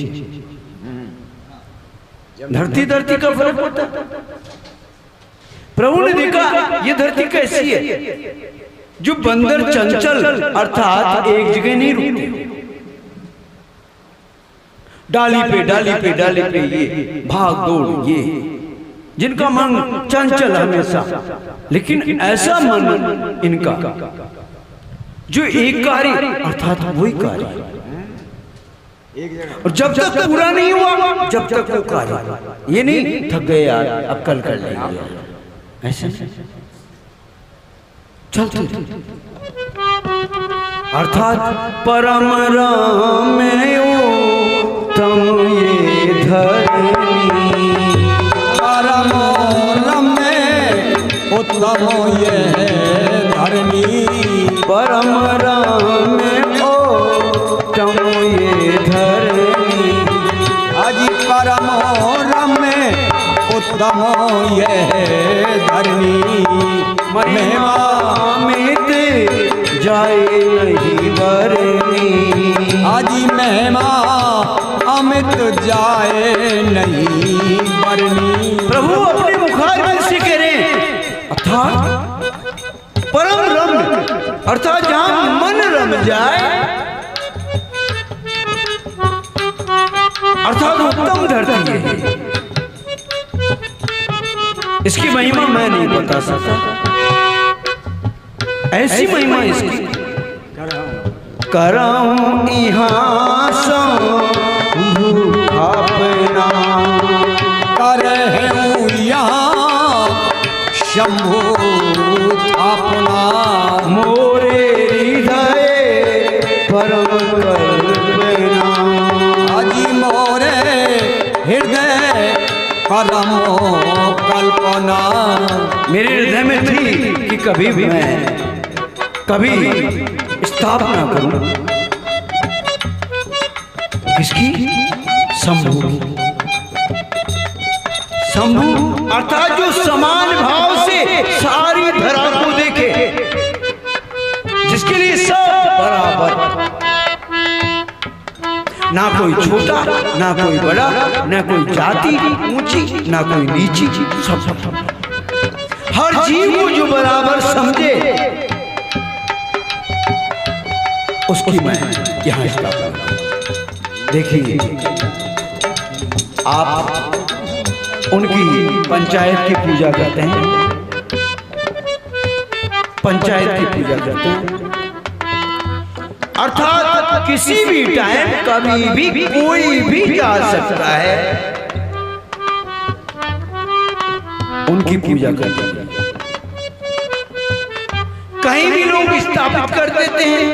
धरती का फर्क होता है। प्रभु ने देखा ये धरती कैसी है, जो बंदर चंचल अर्थात एक जगह नहीं रुकते, डाली पे ये भाग दौड़, ये जिनका मन चंचल हमेशा, लेकिन ऐसा मन इनका जो एक कार्य अर्थात वही कार्य, और जब तक पूरा नहीं हुआ जब तक वो कार्य, ये नहीं थक गए यार अब कल कर लेंगे, ऐसे चलते अर्थात परम राम तम ये धरनी, परम राम उत्तम ये धरनी, परम राम तम ये धरनी, अजी परम राम उत्तम ये धरनी, महिमा मित जाए नहीं बरनी, आजी महिमा अमित जाए नहीं बरनी। प्रभु अपने मुखारबिंद से कह रहे हैं, अर्थात परम रम, अर्थात जहां मन रम जाए, अर्थात उत्तम धरती है। इसकी महिमा मैं नहीं बता सकता, ऐसी महिमा इसकी। कराऊं यहाँ शंभु अपना, करहूं यहाँ शंभु अपना, मोरे हृदय परम कल्पना, अजी मोरे हृदय परम कल्पना। मेरे हृदय में थी कि कभी भी मैं कभी स्थापना करूं किसकी, शंभु की। शंभु अर्थात जो समान भाव से सारी धरा को देखे, जिसके लिए सब बराबर, ना कोई छोटा ना कोई बड़ा, ना कोई जाति ऊंची ना कोई नीची, सब हर जीव को जो बराबर समझे उसकी मैं यहां स्थापना। देखिए आप उनकी पंचायत की पूजा करते हैं, पंचायत की पूजा करते हैं, अर्थात किसी भी टाइम कभी भी कोई भी जा सकता है, उनकी पूजा करते हैं। कहीं भी लोग स्थापित कर देते हैं,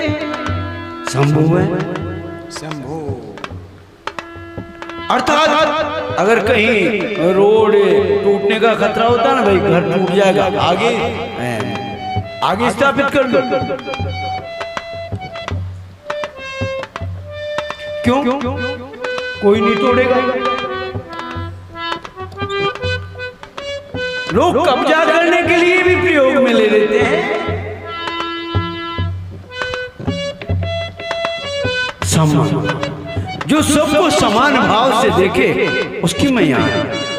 शंभु है, शंभु अर्थात अगर कहीं रोड टूटने का खतरा होता है ना, भाई घर टूट जाएगा, आगे स्थापित कर दो। क्यों? कोई नहीं तोड़ेगा। लोग कब्जा करने के लिए भी प्रयोग में ले लेते हैं। समान, जो सबको समान भाव से देखे उसकी मैं यहाँ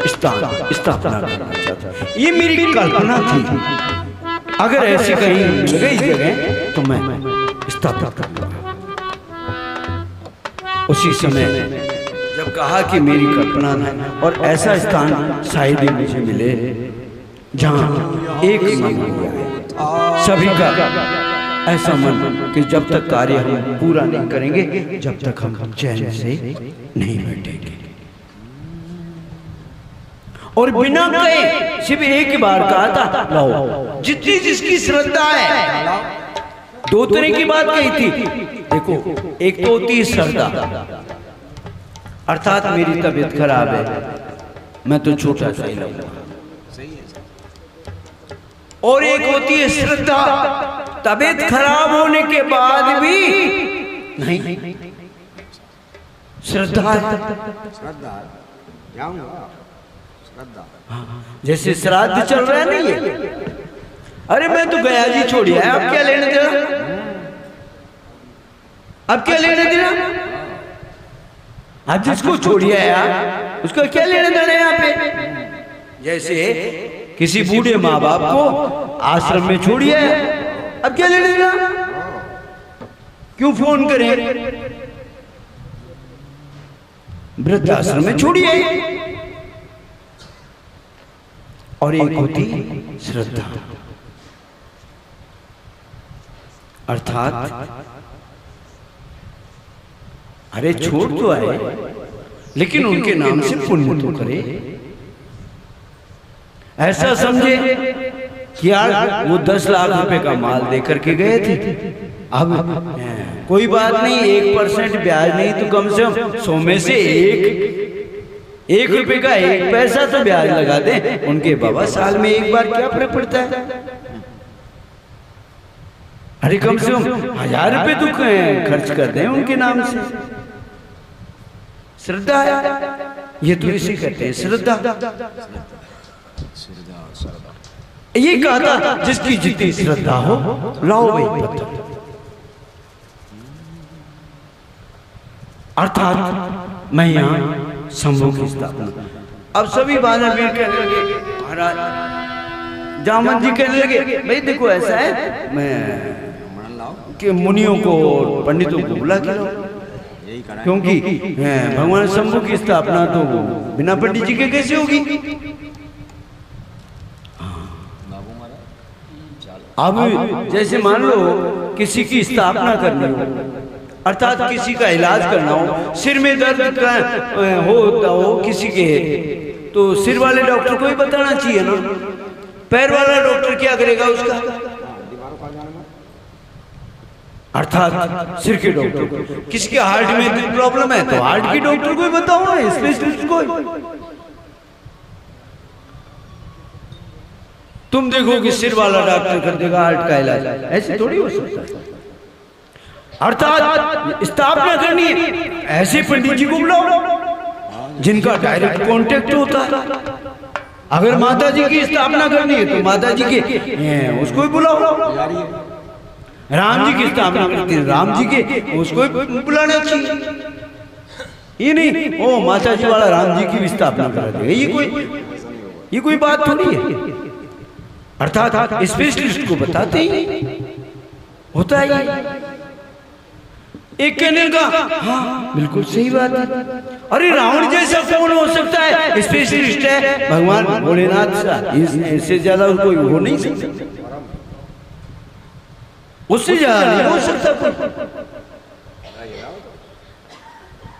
स्थापना करना चाहता हूँ। ये मेरी कल्पना थी, अगर ऐसी कहीं मिल गई जगह तो मैं स्थापित करूंगा। उसी समय जब कहा कि मेरी कल्पना है और ऐसा स्थान शायद ही मुझे मिले, जहां एक मन हो जाए सभी का, ऐसा मन कि जब तक कार्य हम पूरा नहीं करेंगे, जब तक हम चैन से नहीं बैठेंगे। और बिना कहे सिर्फ एक बार कहा था, लाओ जितनी जिसकी श्रद्धा है। दो तरह की बात कही थी, देखो एक तो होती है श्रद्धा, अर्थात मेरी तबीयत खराब है, मैं तो छोटा सा ही लगूंगा। और एक होती है श्रद्धा, तबीयत खराब होने के बाद भी नहीं, श्रद्धा है। जैसे श्राद्ध चल रहा है नहीं ये, अरे मैं तो गया जी छोड़ी है, अब क्या लेने देना, अब क्या लेने देना, अब जिसको छोड़िए यार उसको क्या लेने देना यहाँ पे। जैसे किसी बूढ़े माँ बाप को आश्रम में छोड़िए, अब क्या लेने देना, क्यों फोन करें, वृद्धाश्रम में छोड़िए। और एक होती श्रद्धा, अर्थात अरे छोड़ तो आए, लेकिन उनके नाम से पुण्य तो करे। ऐसा समझे कि यार वो 10 लाख रुपए का माल देकर के गए थे, अब कोई बात नहीं, 1% ब्याज नहीं तो कम से कम 100 में से 1 रुपए का 1 पैसा तो ब्याज लगा दे। उनके बाबा साल में एक बार क्या फर्क पड़ता है, अरे कम से कम 1000 रुपए तो खर्च कर दें उनके नाम से। श्रद्धा है, ये तो इसे कहते हैं श्रद्धा। ये कहा था जिसकी जितनी श्रद्धा हो लाओ वही पत्थर, अर्थात मैं यहाँ शंभू की स्थापना। अब सभी बादल भी कहने लगे, महाराज जामन जी कहने लगे, भाई देखो ऐसा है, मैं कि मुनियों को और पंडितों को बुला के लाओ, क्योंकि भगवान शंभू की स्थापना तो बिना पंडित जी के कैसे होगी। अब जैसे मान लो किसी की स्थापना करनी हो, अर्थात किसी का इलाज करना हो, सिर में दर्द होता हो किसी के, तो सिर वाले डॉक्टर को ही बताना चाहिए ना, पैर वाला डॉक्टर क्या करेगा उसका, अर्थात सिर के डॉक्टर को। किसी के हार्ट में प्रॉब्लम है तो हार्ट के डॉक्टर को ही बताओ ना, स्पेशलिस्ट को। तुम देखो कि सिर वाला डॉक्टर कर देगा हार्ट का इलाज, ऐसे थोड़ी हो सकता है। अर्थात स्थापना करनी है, ऐसे पंडित जी को बुलाओ जिनका डायरेक्ट कांटेक्ट होता है। अगर माता जी की स्थापना करनी है तो माता जी के उसको ही बुलाओ। राम जी की स्थापना करती है, राम जी के उसको ही बुलाना चाहिए। ये नहीं ओ माता जी वाला राम जी की भी स्थापना कर देगा, ये कोई बात थोड़ी है। अर्थात स्पेशलिस्ट को बताते ही होता है। एक कहने का हाँ बिल्कुल सही बात है, अरे रावण जैसा कौन हो सकता है, स्पेशलिस्ट है भगवान भोलेनाथ सा, इससे ज्यादा कोई हो नहीं सकता, उससे ज्यादा नहीं हो सकता।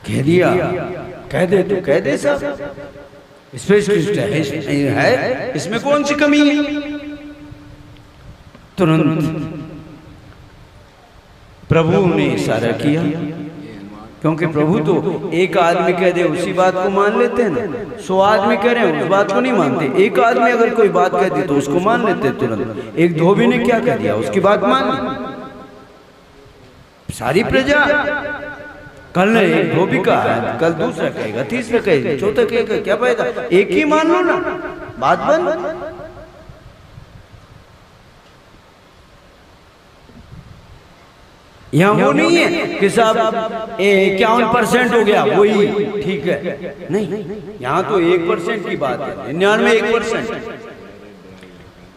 कह दिया, कह दे तो कह दे साहब, स्पेशलिस्ट है, इसमें कौन सी कमी है। तुरंत प्रभु ने इशारा किया, क्योंकि प्रभु तो एक आदमी कह दे उसी बात को मान लेते हैं ना, 100 आदमी कह रहे हैं उस बात को नहीं मानते। एक आदमी अगर कोई बात कह दी तो उसको मान लेते तुरंत। एक धोबी ने क्या कह दिया, उसकी बात मान ली सारी प्रजा। कल एक धोबी का है, कल दूसरा कहेगा, तीसरा कहेगा, चौथा कहेगा, क्या फायदा, एक ही मान लो ना, बात बंद। यहाँ वो नहीं है कि साहब 51% हो गया वही ठीक है, नहीं, यहाँ तो 1% की बात है, 99%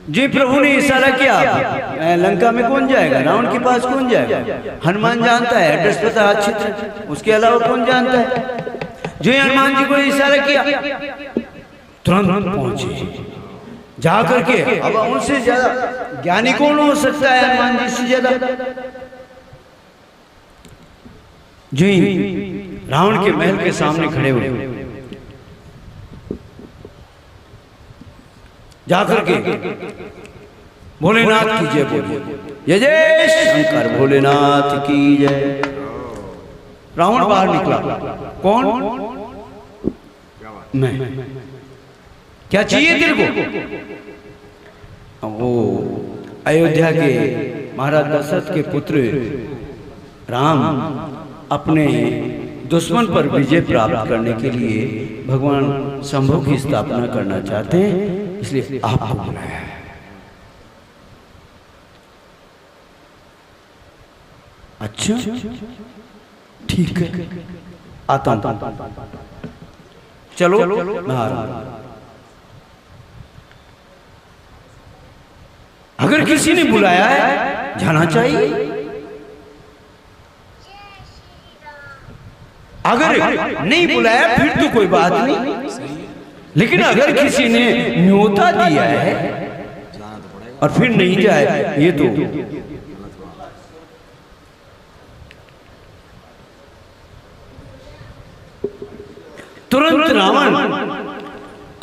जी। प्रभु ने इशारा किया, लंका में कौन जाएगा, रावण के पास कौन जाएगा, हनुमान जानता है एड्रेस पता अच्छी तरह, उसके अलावा कौन जानता है। जो हनुमान जी को इशारा किया तुरंत पहुंचे। जा करके, अब उनसे ज्यादा ज्ञानी कौन हो सकता है हनुमान जी से ज्यादा। जी रावण के महल के सामने खड़े हुए, जाकर के भोलेनाथ की जय बोलिए, जय जय शंकर भोलेनाथ की जय। रावण बाहर निकला, कौन? मैं। क्या चाहिए तेरे को? वो अयोध्या के महाराज दशरथ के पुत्र राम अपने दुश्मन पर विजय प्राप्त करने के लिए भगवान शंभु की स्थापना करना चाहते हैं, इसलिए आपको बुलाया है। अच्छा ठीक है, आता हूं, चलो मैं आ रहा हूं। अगर किसी ने बुलाया है जाना चाहिए, अगर नहीं बुलाया फिर तो कोई बात नहीं, लेकिन अगर किसी ने न्योता दिया है और फिर नहीं जाए, ये तो तुरंत रावण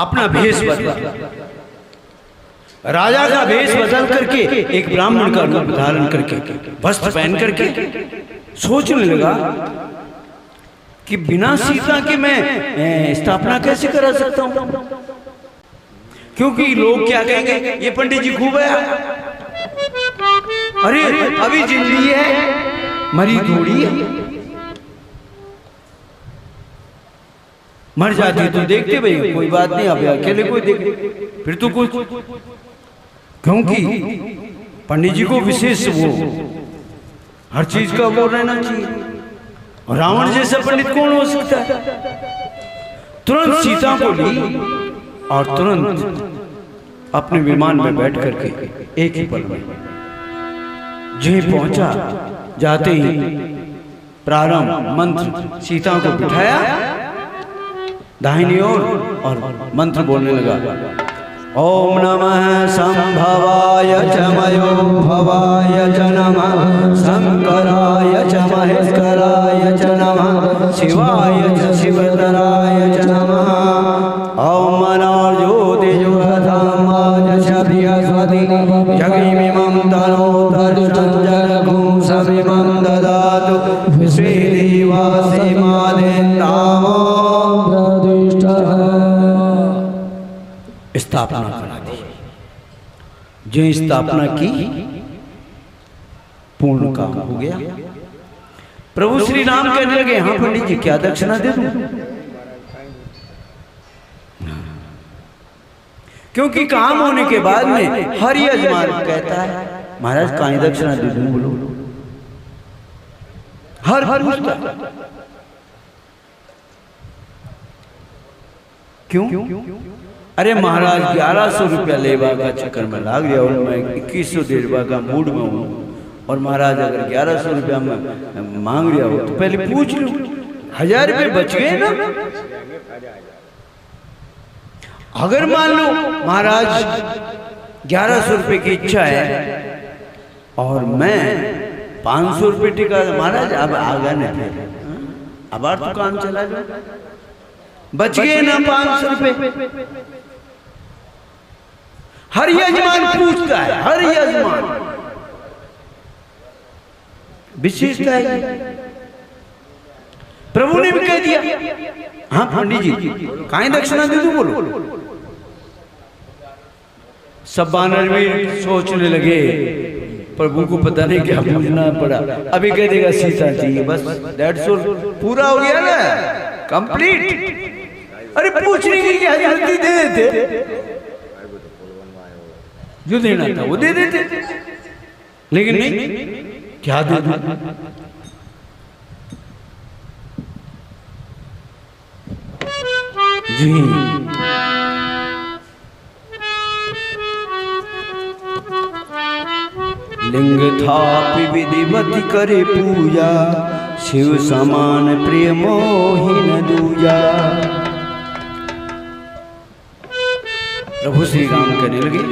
अपना भेष बदला, राजा का भेष बदल करके एक ब्राह्मण का रूप धारण करके वस्त्र पहन करके सोचने लगा कि बिना सीता के मैं स्थापना कैसे करा सकता हूं, क्योंकि लोग क्या कहेंगे, ये पंडित जी खूब है, अरे अभी जिंदगी है मरी थोड़ी है, मर जाती तो देखते भाई कोई बात नहीं, अब अकेले कोई देख फिर तो कुछ, क्योंकि पंडित जी को विशेष वो हर चीज का वो रहना चाहिए, और रावण जैसा पंडित कौन हो सकता है। तुरंत सीता को ली और तुरंत अपने विमान में बैठ करके एक ही पल में जी पहुंचा, जाते ही प्रारंभ मंत्र सीता को बिठाया दाहिनी ओर और मंत्र बोलने लगा, ओम नमः संभवाय च मयो भवाय च नमः शंकराय च महेश्वराय च नमः शिवाय च शिवतराय च नमः ओम मनोर्ज्योतिर्जुगधामाय च बृहस्पति जगमिमं तनोतर्षं जगुं सविमं ददातु श्रीदेवासे मादेन्तामो स्थापना करा दी। जो स्थापना की पूर्ण काम हो गया। प्रभु श्री राम कहने लगे, हाँ पंडित जी क्या दक्षिणा दे दूं? क्योंकि काम होने के बाद में हर यजमान कहता है महाराज कहीं दक्षिणा दे दूं, बोलो हर पूछता क्यों? अरे महाराज 1100 रुपया लेवा का चक्कर में लाग गया और मैं 2100 देवा का मूड में हूँ, और महाराज अगर 1100 रुपया में मांग रहा हो तो पहले पूछ लो, 1000 रुपये बच गए ना। अगर मान लो महाराज 1100 रुपये की इच्छा है और मैं 500 रुपये टिका, महाराज अब आगा नहीं, अब और तो काम चला जाए, बच गए ना 500 रुपये। हर यजमान पूछता है, हर यजमान विशेषता है। प्रभु ने भी कह दिया, हाँ पंडित जी कहीं दक्षिणा दे दूं, बोलो। सब वानर भी सोचने लगे, प्रभु को पता नहीं क्या पूछना पड़ा, अभी कह देगा सीता चाहिए, बस 150 पूरा हो गया ना, कंप्लीट। अरे पूछने की क्या जल्दी दे देते, जो देना था वो दे देते, लेकिन नहीं, क्या दे दूं? जी लिंग थापि विधिवत करे पूजा, शिव समान प्रिय मोहि न दूजा। प्रभु श्री राम कहने लगे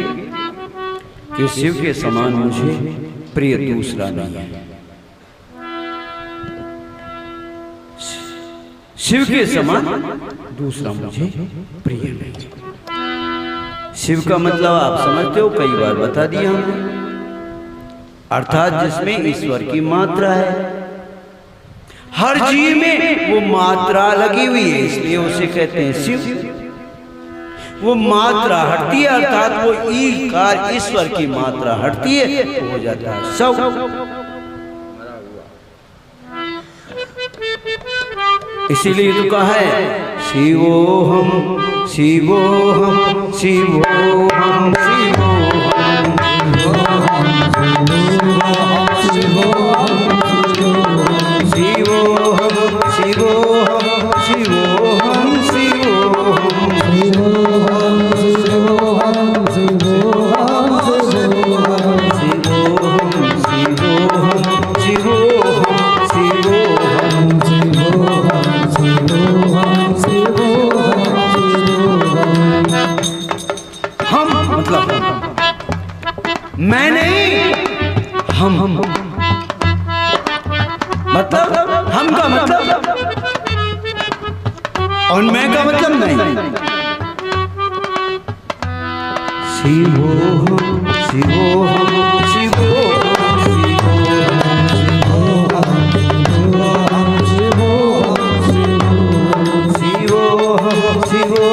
कि शिव के समान मुझे प्रिय दूसरा नहीं है। शिव के समान दूसरा मुझे प्रिय नहीं। शिव का मतलब आप समझते हो, कई बार बता दिया हमने, अर्थात जिसमें ईश्वर की मात्रा है। हर जीव में वो मात्रा लगी हुई है, इसलिए उसे कहते हैं शिव। वो मात्रा हटती है, अर्थात वो ईकार ईश्वर की मात्रा हटती है तो हो जाता है सब। इसीलिए तो कहा है शिवोहम शिवोहम शिवोहम शिवोहम शिवोहम शिवोहम शिवोहम मैं नहीं, हम मतलब हम का मतलब और मैं का मतलब नहीं। शिवोहम शिवोहम शिवोहम शिवोहम शिवोहम शिवोहम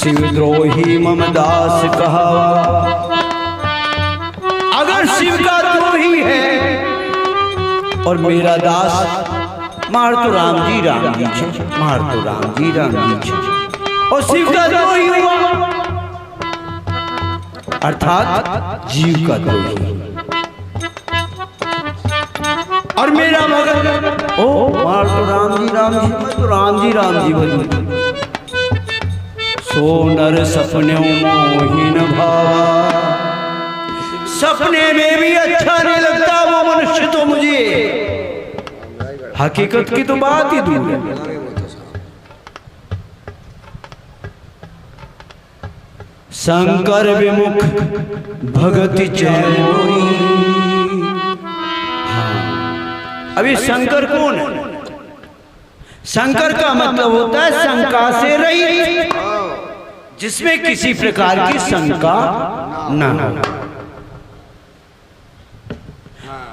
शिवद्रोही मम दास कहावा। अगर शिव का द्रोही है और मेरा दास, मार तो राम जी छे, मार तो राम जी छे, और शिव का द्रोही हुआ अर्थात जीव का द्रोही, और मेरा भगत ओ मार तो राम जी मैं तो राम जी बोली। सो नर सपने मोहिन भावा, सपने में भी अच्छा नहीं लगता वो मनुष्य तो मुझे, हकीकत की तो बात ही दूर है। शंकर विमुख भगति जय मोरी। हाँ, अभी शंकर कौन है? शंकर का मतलब होता है शंका से रहित, जिसमें किसी प्रकार की शंका न हो,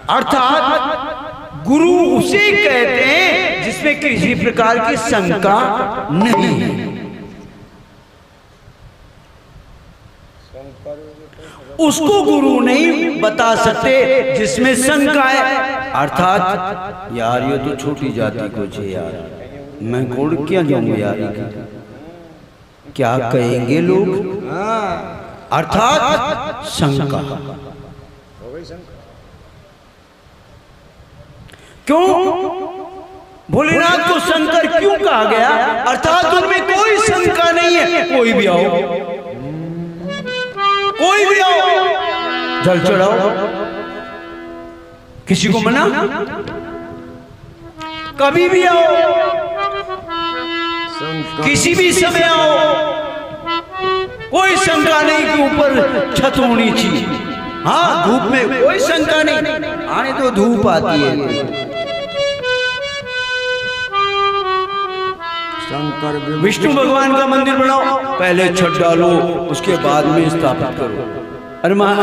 अर्थात गुरु उसे कहते हैं जिसमें किसी प्रकार की शंका नहीं है। उसको गुरु नहीं बता सकते जिसमें शंका है, अर्थात यार ये तो छोटी जाति को छे यार, मैं कौन क्या जाऊंगा यार, क्या कहेंगे लोग, अर्थात शंका। क्यों भोलेनाथ को शंकर क्यों कहा गया? अर्थात उनमें कोई शंका नहीं है। कोई भी आओ, कोई भी आओ, जल चढ़ाओ, किसी को मना, कभी भी आओ, किसी भी समय आओ, कोई शंका नहीं कि ऊपर छत होनी चाहिए। हाँ, धूप में कोई शंका नहीं, आने तो धूप आती है। शंकर विष्णु भगवान का मंदिर बनाओ, पहले छत डालो, उसके बाद में स्थापित करो। अरे मां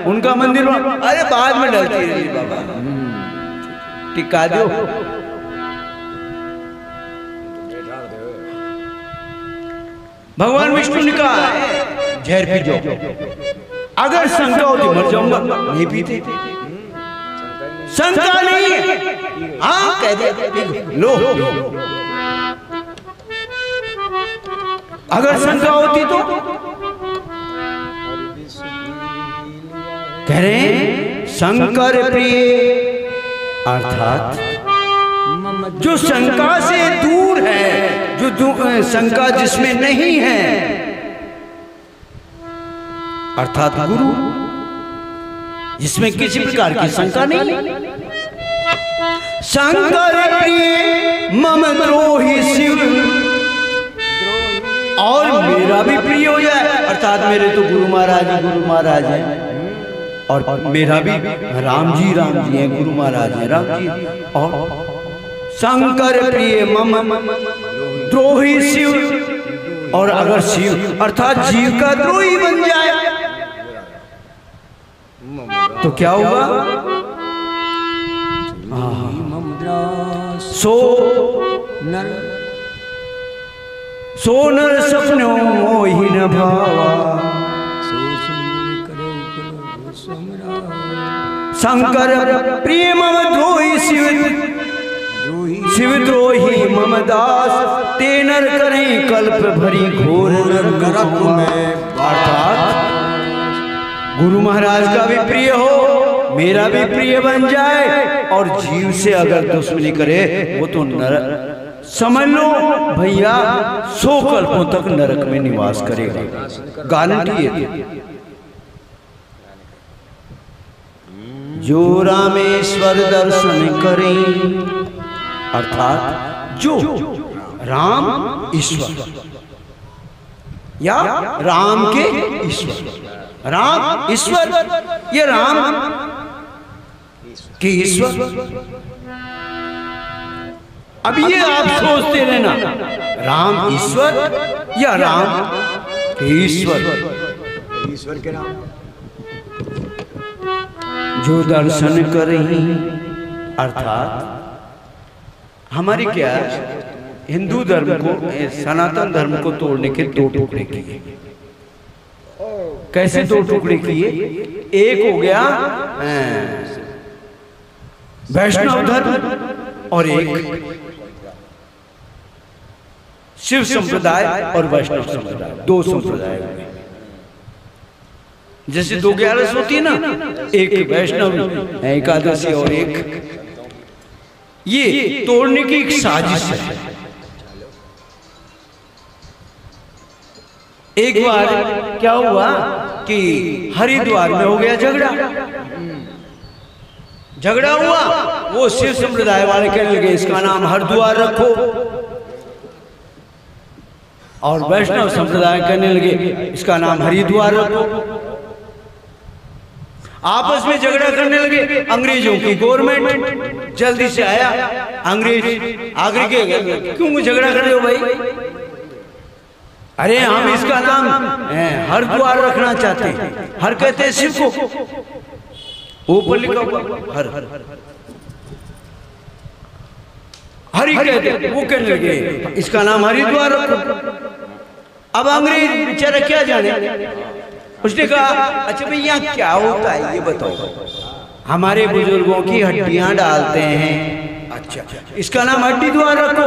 उनका मंदिर बनाओ, अरे बाद में डलती रही बाबा, टिका दो। भगवान विष्णु ने कहा जहर पी जाओ, अगर शंका होती मर जाऊंगा, नहीं पीते, शंका नहीं है। हाँ कह दे लो, अगर शंका होती तो कह रहे हैं शंकर प्रिय, अर्थात जो शंका से दूर है, जो शंका जिसमें नहीं है, अर्थात गुरु जिसमें किसी प्रकार की शंका नहीं। शंकर प्रिय मम द्रोही शिव, और मेरा भी प्रिय हो जाए, अर्थात मेरे तो गुरु महाराज हैं, और मेरा भी राम जी हैं, गुरु महाराज हैं राम जी। और शंकर प्रिय मम द्रोही शिव, और अगर शिव अर्थात जीव का द्रोही बन जाए तो क्या होगा? सो नर सपनो मोहि न भावा, शंकर प्रिय मम द्रोही शिव द्रोही मम दास, ते नर करें कल्प भरी घोर नरक में। अर्थात गुरु महाराज का भी प्रिय हो, मेरा भी प्रिय बन जाए, और जीव से अगर दुश्मनी करे वो तो नरक, समझ लो भैया 100 कल्पों तक नरक में निवास करेगा, गारंटी है। जो रामेश्वर दर्शन करें, अर्थात जो राम ईश्वर या राम के ईश्वर, राम ईश्वर, ये राम के ईश्वर। अब ये आप सोचते रहना, राम ईश्वर या राम के ईश्वर, ईश्वर के नाम जो दर्शन करें, अर्थात हमारी क्या हिंदू धर्म को, सनातन धर्म को तोड़ने के 2 टुकड़े किए। कैसे 2 टुकड़े किए? एक हो गया वैष्णव धर्म और एक शिव संप्रदाय और वैष्णव संप्रदाय, 2 संप्रदाय हो गए। जैसे 2 ग्यारस होती है ना, एक वैष्णव एकादशी और एक, ये तोड़ने की एक साजिश है। एक बार क्या हुआ कि हरिद्वार में हो गया झगड़ा हुआ। वो शिव संप्रदाय वाले कहने लगे इसका नाम हरिद्वार रखो, और वैष्णव संप्रदाय कहने लगे इसका नाम हरिद्वार रखो। आपस में झगड़ा करने लगे। अंग्रेजों की गवर्नमेंट जल्दी से आया, अंग्रेज आगे के क्यों झगड़ा कर रहे हो भाई? अरे हम इसका नाम हरिद्वार रखना चाहते हैं। हर कहते हैं शिव को, ऊपर लिखा हुआ हर, हरि कहते, वो कहने लगे इसका नाम हरिद्वार रखो। अब अंग्रेज बेचारा क्या जाने, उसने कहा अच्छा भाई यहाँ क्या होता है ये बताओ। हमारे बुजुर्गों की हड्डियां डालते हैं, अच्छा इसका नाम हरिद्वार रखो।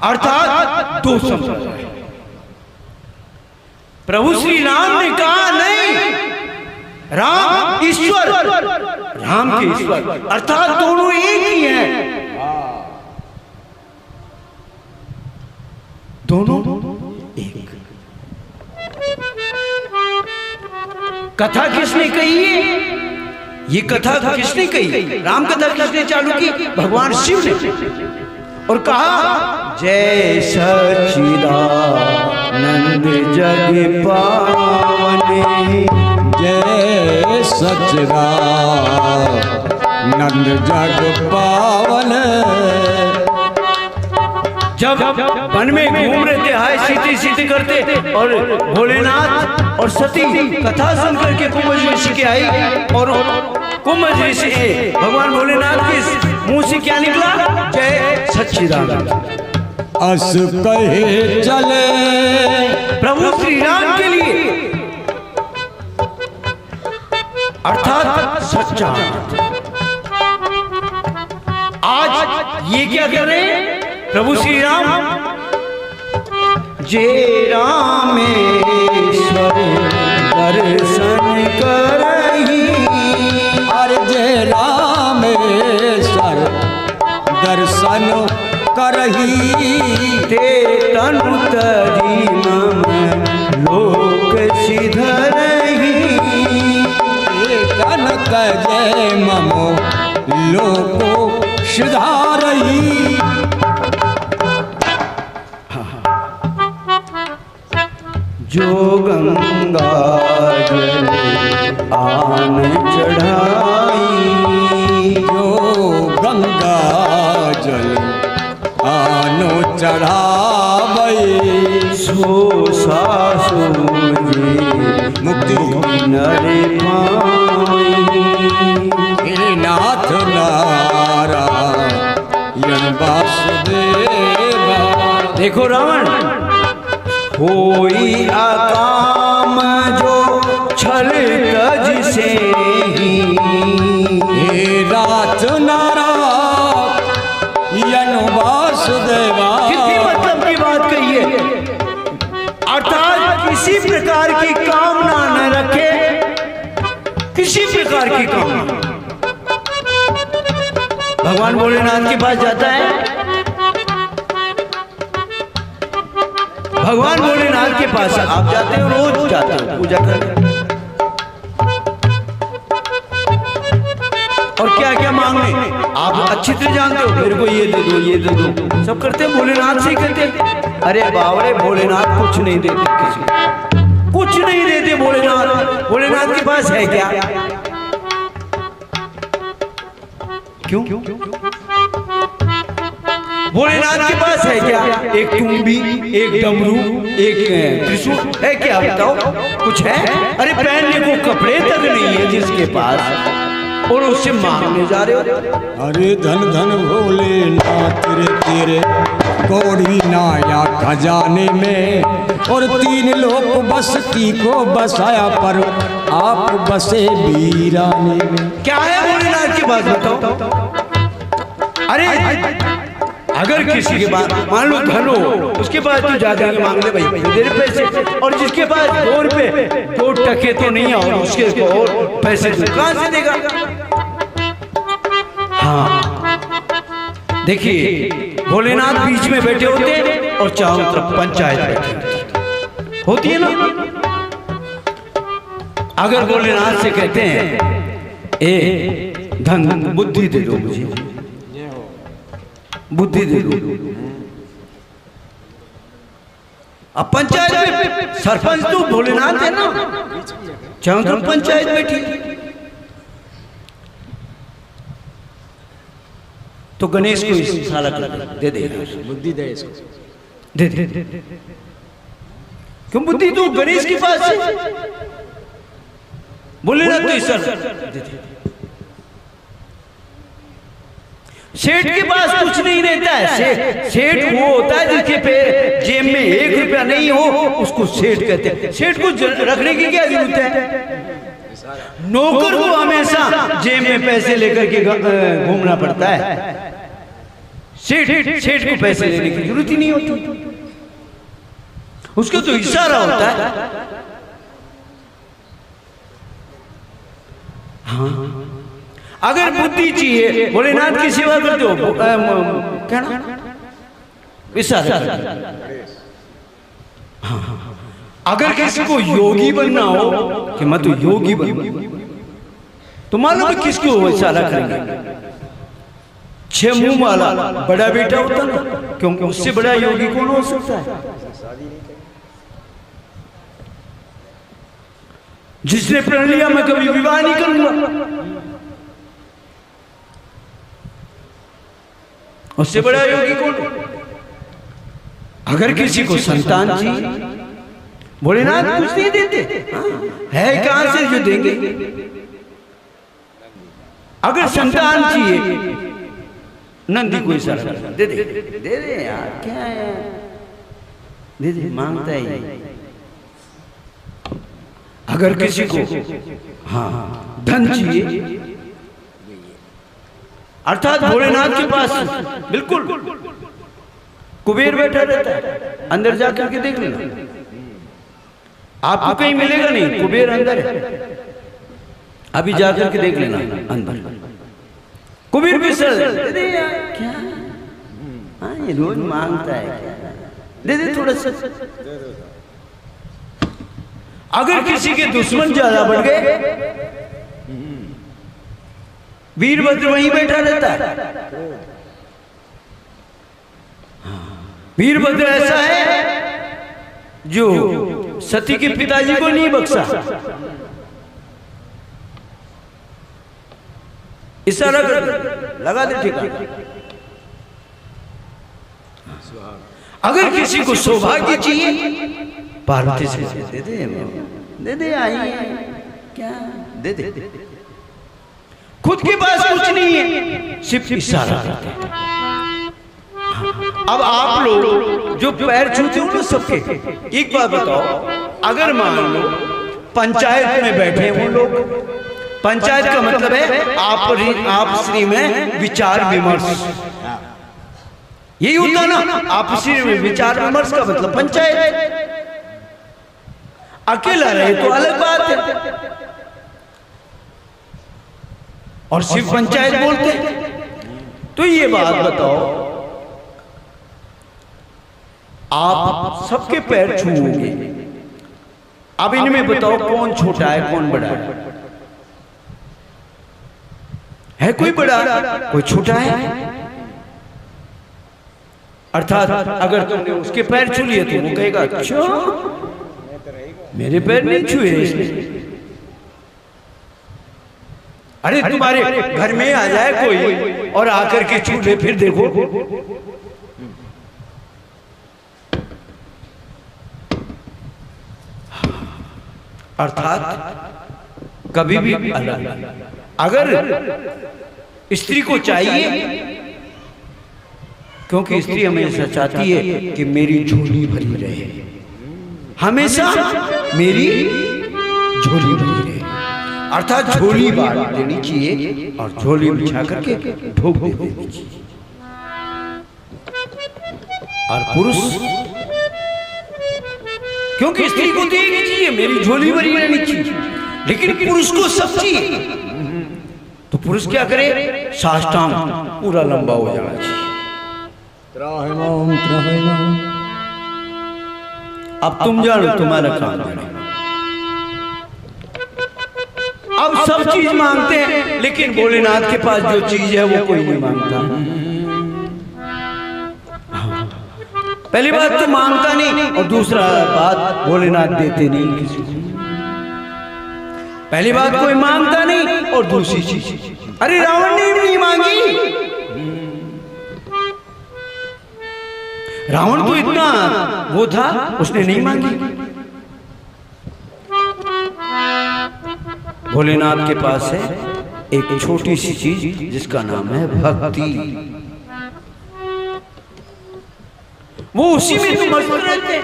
अर्थात 2 संप्रदाय। प्रभु श्री राम ने कहा नहीं, राम ईश्वर, राम के ईश्वर, अर्थात दोनों एक ही हैं, दोनों एक। कथा किसने कही है? ये कथा किसने कही? राम कथा किसने चालू की? भगवान शिव ने। और कहा जय सच्चिदानंद जग पावने, जय सच्चिदानंद जग पावन। जब वन में घूम रहे थे, हाय सीधी सीधी करते, और भोलेनाथ और सती कथा सुन करके कुंभ ऋषि के आई, और कुंभ ऋषि भगवान भोलेनाथ के मुंह से क्या निकला? जय सच्चिदानंद। अस कहे चले प्रभु श्री राम के लिए, अर्थात सच्चा। आज ये क्या कर रहे हैं प्रभु श्री राम? जय रामेश्वर दर्शन करही, अरे जय रामेश्वर दर्शन करही, ते तनु तरी मम लोक सिधरही, ते तनु जो गंगा जल आन चढ़ाई, जो गंगा जल आनो चढ़ावई, सो सासुर मुक्ति नरे पाई। हे नाथ नारायण वासुदेवा। देखो रावण, होई अकाम जो छल तज से ही, हे नाथ नारायण वासुदेवा। कितनी मतलब की बात कही है। अर्थात किसी प्रकार की कामना न रखे, किसी प्रकार की कामना। भगवान भोलेनाथ के पास जाता है, भगवान भोलेनाथ के पास आप जाते हो, रोज जाते हो पूजा करने, और क्या क्या मांगने आप अच्छी तरह जानते हो। मेरे को ये दे दो, ये दे दो, सब करते हैं भोलेनाथ से ही करते। अरे बावरे, भोलेनाथ कुछ नहीं देते, किसी कुछ नहीं देते भोलेनाथ। भोलेनाथ के पास है क्या? क्यों? भोलेनाथ के पास है क्या? एक तुम्बी, एक डमरू, एक त्रिशूल है क्या? बताओ, कुछ है? अरे पहनने को कपड़े तक नहीं है जिसके पास, और उससे मांगने जा रहे हो। अरे धन धन भोलेनाथ तेरे तेरे कौड़ी नाया खजाने में, और 3 लोग बस्ती को बसाया, पर आप बसे वीराने में। क्या है भोलेनाथ के पास, बताओ। अरे अगर किसी के पास मान लो धन हो, उसके पास तो जाकर के मांग ले भाई, दे दे पैसे। और जिसके पास 2 रुपए 2 टके तो नहीं है, और उसके को और पैसे कहां से देगा? हाँ, देखिए भोलेनाथ बीच में बैठे होते और चारों तरफ पंचायत बैठी होती है ना। अगर भोलेनाथ से कहते हैं, ए धन बुद्धि दे दो, मुझे बुद्धि दे दो। अब पंचायत में सरपंच तो भोलेनाथ है ना, चारों तरफ पंचायत बैठी, तो गणेश को इशारा कर दे दे, बुद्धि दे इसको, दे दे। क्यों? बुद्धि तो गणेश के पास है, भोलेनाथ तो इशारा दे दे। सेठ के पास कुछ नहीं रहता है। सेठ वो होता है जिसके पे जेब में 1 रुपया नहीं हो, उसको सेठ कहते हैं। सेठ को रखने की क्या जरूरत है? नौकर को हमेशा जेब में पैसे लेकर के घूमना पड़ता है। सेठ को पैसे लेने की जरूरत ही नहीं होती, उसको तो इशारा होता है। हाँ, अगर बुद्धि चाहिए, भोलेनाथ की सेवा करते हो, क्या ना इशारा। हाँ, अगर किसी को योगी बनना हो कि मैं तो योगी बनूं, तो मालूम है किसको इशारा करेंगे? 6 मुंह वाला बड़ा बेटा होता ना, क्योंकि उससे बड़ा योगी कौन हो सकता है? जिसने प्रण लिया मैं कभी विवाह नहीं करूंगा, उससे बड़ा योगी कौन? अगर किसी को संतान चाहिए, भोलेनाथ कुछ नहीं देते, है कहां से जो देंगे? अगर संतान चाहिए, नंदी को इशारा कर दे दे, दे दे यार, क्या है, दे दे, मांगता है। अगर किसी को हाँ धन चाहिए, अर्थात भोलेनाथ के पास बिल्कुल कुबेर बैठा रहता है। अंदर जाकर के देख लेना, आपको कहीं मिलेगा नहीं, कुबेर अंदर है। अभी जाकर के देख लेना अंदर, कुबेर भी सर क्या, हाँ ये रोज मांगता है, दे दे थोड़ा सा। अगर किसी के दुश्मन ज्यादा बढ़ गए, वीरभद्र वहीं बैठा रहता है। वीरभद्र ऐसा है जो सती के पिताजी को नहीं बख्शा, इशारा कर लगा दे ठिकाना। अगर किसी को सौभाग्य चाहिए पार्वती से दे दे आई क्या दे दे। खुद के पास कुछ नहीं है, सिर्फ इशारा करते हैं। अब आप लोग जो पैर छूते हो ना सबके, एक बात बताओ, अगर मान लो पंचायत में बैठे वो लोग, पंचायत का मतलब है आपसी में विचार विमर्श, यही होता ना आपसी में विचार विमर्श का मतलब पंचायत। अकेला रहे तो अलग बात है, और सिर्फ पंचायत बोलते हैं। तो ये बात बताओ, आप सबके पैर छूओगे, अब इनमें बताओ कौन छोटा है कौन बड़ा है कोई बड़ा कोई छोटा है? अर्थात अगर तुमने उसके पैर छू लिए तो वो कहेगा अच्छा मेरे पैर नहीं छुए इसने। अरे तुम्हारे घर में आ जाए कोई और आकर के छू ले, फिर देखो अर्थात कभी भी अलग। अगर स्त्री को चाहिए, क्योंकि स्त्री हमेशा चाहती है कि मेरी झोली भरी रहे, हमेशा मेरी झोली भरी रहे, अर्थात झोली बांट देनी चाहिए और झोली बिछा करके ठोक देनी चाहिए। और पुरुष, क्योंकि स्त्री को तो एक चाहिए मेरी झोली भरी रहनी चाहिए, लेकिन पुरुष को सब चाहिए, तो पुरुष क्या करे? साष्टांग पूरा लंबा हो जाना चाहिए। अब तुम जानो तुम्हारा काम जाने। अब सब चीज मांगते हैं, लेकिन भोलेनाथ के पास जो चीज है वो कोई नहीं मांगता। पहली बात तो मांगता नहीं, और दूसरा बात भोलेनाथ देते नहीं किसी को। पहली बात कोई मांगता नहीं, और दूसरी चीज अरे रावण ने भी नहीं मांगी। रावण तो इतना वो था, उसने नहीं मांगी। भोलेनाथ के पास है एक छोटी सी चीज जिसका नाम है भक्ति। वो उसी में तो मस्त रहते हैं,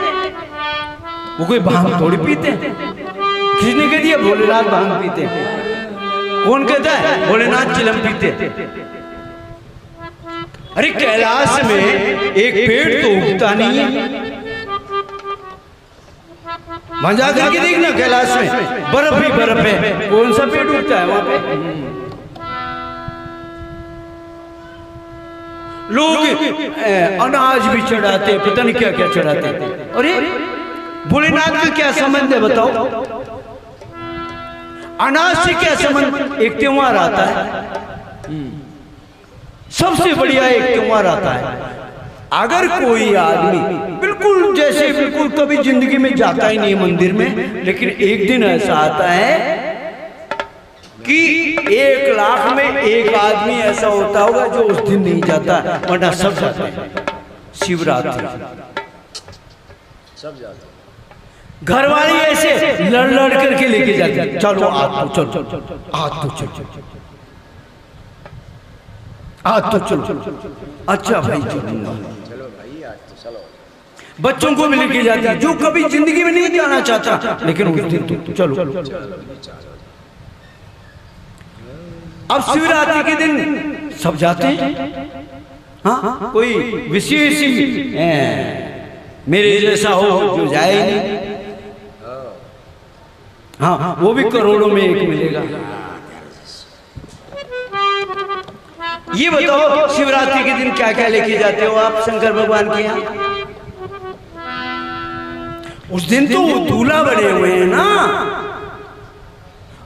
वो कोई भांग थोड़ी पीते हैं। किसने कह दिया भोलेनाथ भांग पीते हैं? कौन कहता है भोलेनाथ चिलम पीते? अरे कैलाश में एक पेड़ तो उगता नहीं है, वहां जाकर के देखना कैलाश में बर्फ ही बर्फ है, कौन सा पेड़ उगता है वहां पे? लोग अनाज भी चढ़ाते, पता नहीं क्या क्या चढ़ाते। अरे भोलेनाथ का क्या संबंध है बताओ? अनाज से क्या संबंध? एक त्योहार आता है, सबसे बढ़िया एक त्योहार आता है। अगर कोई आदमी बिल्कुल जैसे बिल्कुल कभी जिंदगी में जाता ही नहीं मंदिर में, लेकिन एक दिन ऐसा आता है कि 1 लाख में एक आदमी ऐसा होता होगा जो उस दिन नहीं जाता, वरना सब जाते हैं। शिवरात्रि सब जाते, घर वाले ऐसे लड़ लड़ करके लेके जाते हैं, चलो आज तो चलो, आज तो चलो, आज तो चलो, अच्छा भाई चलूंगा, चलो भाई आज तो चलो। बच्चों को भी लेके जाते हैं जो कभी जिंदगी में नहीं जाना चाहता, लेकिन उस दिन तो चलो। अब शिवरात्रि के दिन सब जाते हैं। हाँ, कोई विशेष मेरे जैसा हो जो जाए नहीं। हाँ, वो भी करोड़ों में एक मिलेगा। ये बताओ शिवरात्रि के दिन क्या क्या लेके जाते हो आप शंकर भगवान के यहाँ? उस दिन तो दूल्हा बने हुए हैं ना,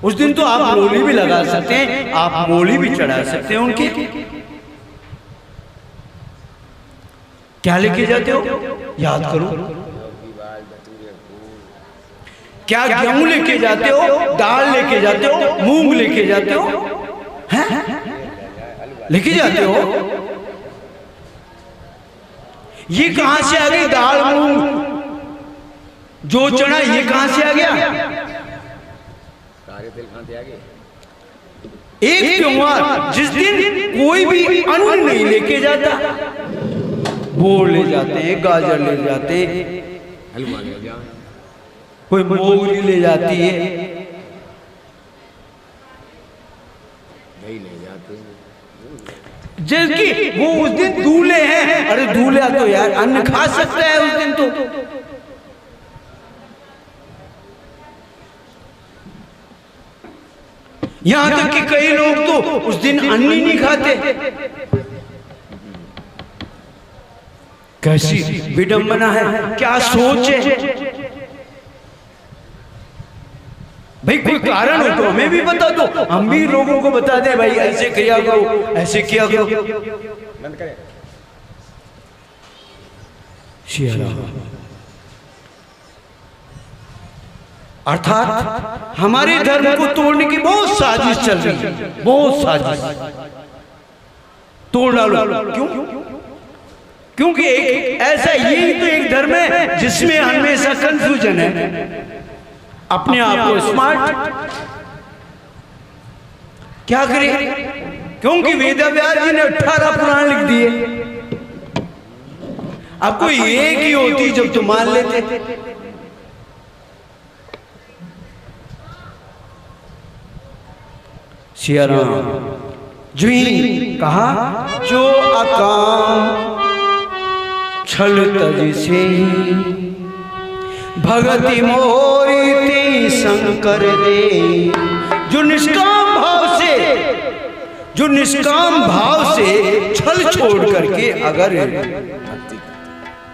उस दिन तो आप लोली भी लगा सकते हैं, आप मोली भी चढ़ा सकते हैं उनके। क्या लेके जाते हो? याद करो। क्या गेहूं लेके जाते हो, दाल लेके जाते हो, मूंग लेके जाते हो, हैं? लेके जाते हो? ये कहां से आ गई दाल मूंग जो चना, ये कहां से आ गया? एक त्योहार जिस दिन कोई भी अन्न नहीं लेके जाता, वो ले जाते हैं, गाजर ले जाते हैं, कोई मूंगफली ले जाती है, जबकि वो उस दिन दूल्हे हैं। अरे दूल्हा तो यार अन्न खा सकता है उस दिन तो। यहां तक कि कई लोग तो उस दिन अन्न ही नहीं खाते। कैसी विडंबना है, क्या सोच है भाई? कोई कारण हो तो हमें भी बता दो, हम भी लोगों को बता दें भाई ऐसे किया करो, ऐसे किया करो। अर्थात हमारे धर्म को तोड़ने की बहुत साजिश चल रही है, बहुत साजिश। तोड़ डालो। क्यों? क्योंकि एक ऐसा यही तो एक धर्म है जिसमें हमेशा कंफ्यूजन है। अपने आप को स्मार्ट क्या करें? क्योंकि वेदव्यास जी ने 18 पुराण लिख दिए। अब कोई एक ही होती जब तो मान लेते। सिया राम जो ही कहा, जो अकाम छल तज से भगति मोरी शंकर दे। जो निष्काम भाव से छल छोड़ करके अगर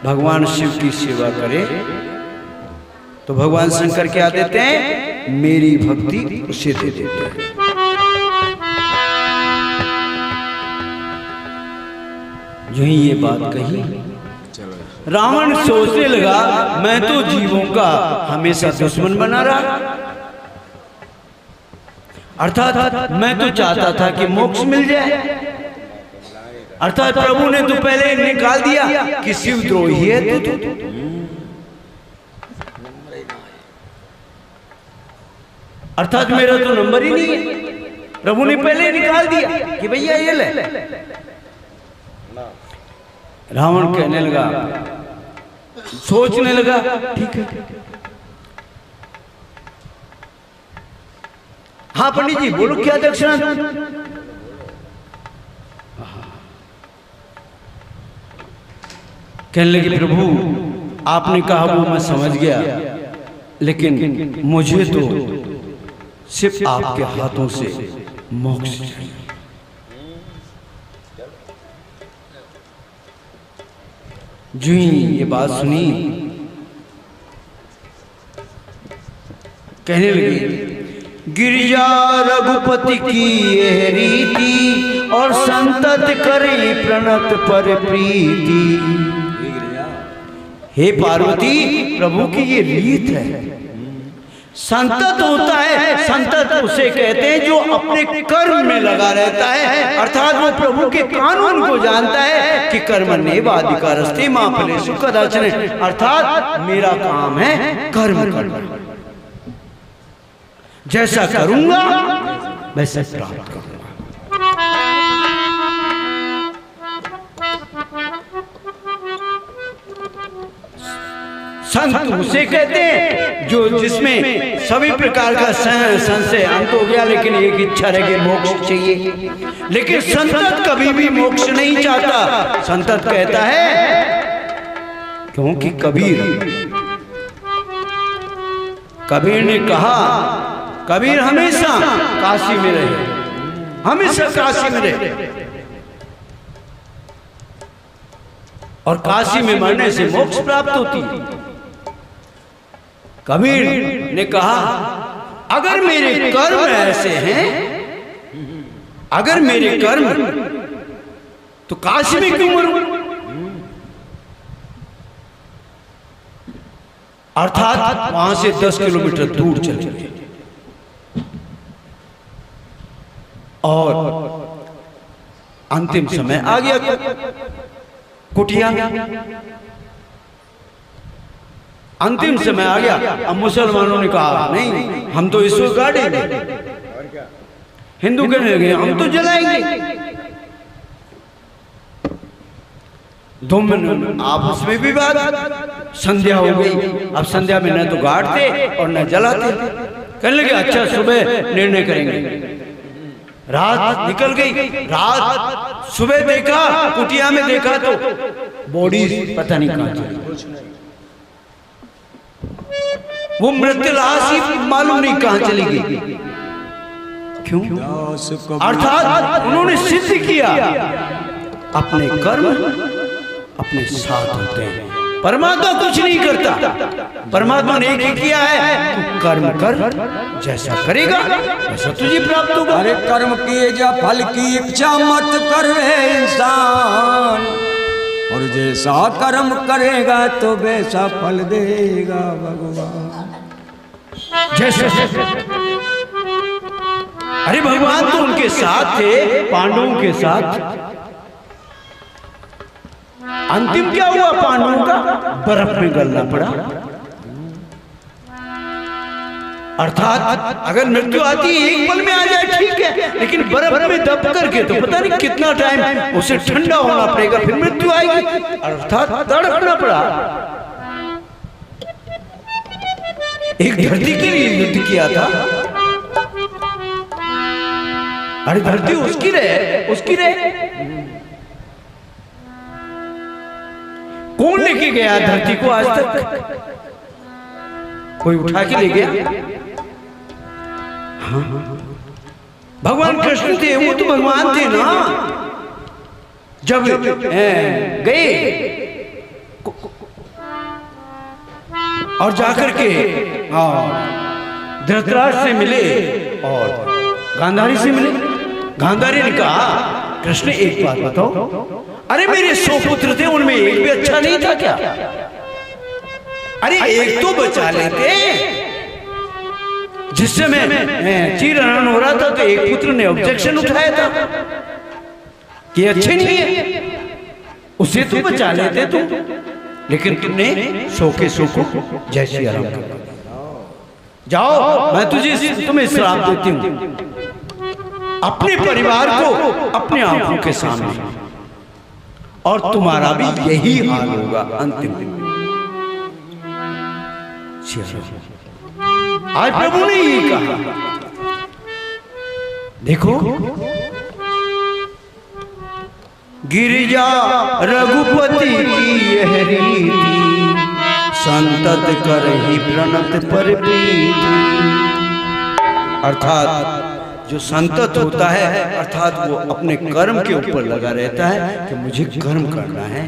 भगवान शिव की सेवा करे तो भगवान शंकर क्या देते हैं? मेरी भक्ति उसे दे देते हैं। यही ये बात कही, रावण सोचने लगा मैं तो जीवों का हमेशा दुश्मन बना रहा, अर्थात मैं तो चाहता था कि मोक्ष मिल जाए। अर्थात प्रभु ने तो पहले निकाल दिया कि शिव द्रोही है तू। अर्थात मेरा तो नंबर ही नहीं है। प्रभु ने पहले निकाल दिया कि भैया ये ले। रावण कहने लगा, सोचने लगा, ठीक है, हाँ पंडित जी बोलो क्या दक्षिणा? कहने लगे प्रभु आपने कहा वो मैं समझ गया, लेकिन मुझे तो सिर्फ आपके हाथों से मोक्ष चाहिए। जो ही ये बात सुनी कहने लगी, गिरिजा रघुपति की यह रीति और संतत करे प्रणत पर प्रीति। हे पार्वती प्रभु की ये रीत है। संतत होता है, संतत उसे कहते हैं जो अपने कर्म में लगा रहता है, अर्थात वो प्रभु के कानून को जानता है कि कर्मण्येवाधिकारस्ते मा फलेषु कदाचन। अर्थात मेरा काम है कर्म करना, जैसा करूंगा वैसा प्राप्त करूंगा। संत उसे कहते हैं जो जिसमें सभी प्रकार का संशय अंत हो गया, लेकिन एक इच्छा रह गई मोक्ष चाहिए। लेकिन संतत कभी भी मोक्ष नहीं चाहता। संतत कहता है क्योंकि कबीर ने कहा, कबीर हमेशा काशी में रहे, हमेशा काशी में रहे, और काशी में मरने से मोक्ष प्राप्त होती है। कबीर ने कहा अगर मेरे कर्म ऐसे हैं, अगर मेरे कर्म तो काशी में क्यों मरूं? अर्थात वहां से 10 किलोमीटर दूर चले गए और अंतिम समय आ गया। कुटिया अंतिम समय आ गया। अब मुसलमानों ने कहा नहीं, हम तो इसको गाड़ेंगे। हिंदू कहने लगे हम तो जलाएंगे। दोनों आपस में विवाद। संध्या हो गई। अब संध्या में न तो गाड़ते और न जलाते। कहने लगे अच्छा सुबह निर्णय करेंगे। रात निकल गई। रात सुबह देखा, कुटिया में देखा तो बॉडी पता नहीं कहां चली। वो मृत्यु लाश ही मालूम नहीं कहां चली गई। क्यों? अर्थात उन्होंने सिद्ध किया अपने कर्म अपने साथ होते हैं। परमात्मा कुछ नहीं करता। परमात्मा ने एक ही किया है, तू कर्म कर, जैसा करेगा वैसा तुझे प्राप्त होगा। अरे कर्म किए जा फल की इच्छा मत कर इंसान, और जैसा कर्म करेगा तो वैसा फल देगा भगवान। जैसे अरे भगवान तो उनके साथ थे, पांडवों के साथ। अंतिम क्या हुआ पांडवों का? बर्फ में गलना पड़ा। अर्थात अगर मृत्यु आती है एक पल में आ जाए ठीक है, लेकिन बर्फ में दब करके तो पता नहीं कितना टाइम उसे ठंडा होना पड़ेगा, फिर मृत्यु आएगी। अर्थात तड़पना पड़ा। एक धरती के लिए युद्ध किया था। अरे धरती उसकी रहे, उसकी रहे। कौन लेके गया धरती को आज तक? कोई उठा के ले गया? हाँ। भगवान कृष्ण थे, वो तो भगवान थे ना। जब गए और जाकर के धृतराष्ट्र से मिले और गांधारी से मिले। गांधारी ने कहा कृष्ण एक बात बताओ, अरे मेरे 100 पुत्र थे, उनमें एक भी अच्छा नहीं था क्या? अरे एक तो बचा लेते। जिससे मैं चीरहरण हो रहा था तो एक पुत्र ने ऑब्जेक्शन उठाया था कि अच्छे नहीं है, उसे तो बचा लेते तुम, लेकिन तुमने 100 के 100 को जय श्री राम कर। जाओ, मैं तुम्हें श्राप देती हूं, अपने परिवार को अपने आंखों के सामने, और तुम्हारा भी यही हाल होगा अंतिम दिन। आज प्रभु ने यही कहा। देखो गिरिजा रघुपति की यह रीति, संतत कर ही प्रणत पर प्रीति। अर्थात जो संतत होता है, अर्थात वो अपने कर्म के ऊपर लगा रहता है कि मुझे कर्म करना है।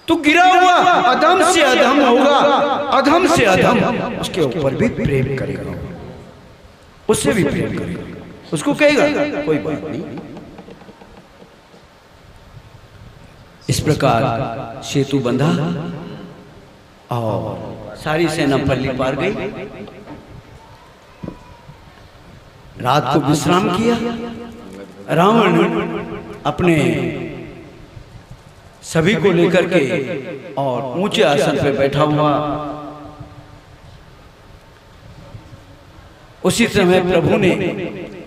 तो गिरा हुआ अधम से अधम होगा, अधम से अधम, उसके ऊपर भी प्रेम करेगा, उससे भी प्रेम करेगा, उसको कहेगा कोई बात नहीं। इस प्रकार सेतु बंधा और सारी सेना पल्ली पार गई। रात को विश्राम किया। रावण अपने सभी को लेकर के और ऊंचे आसन पर बैठा हुआ। उसी समय प्रभु ने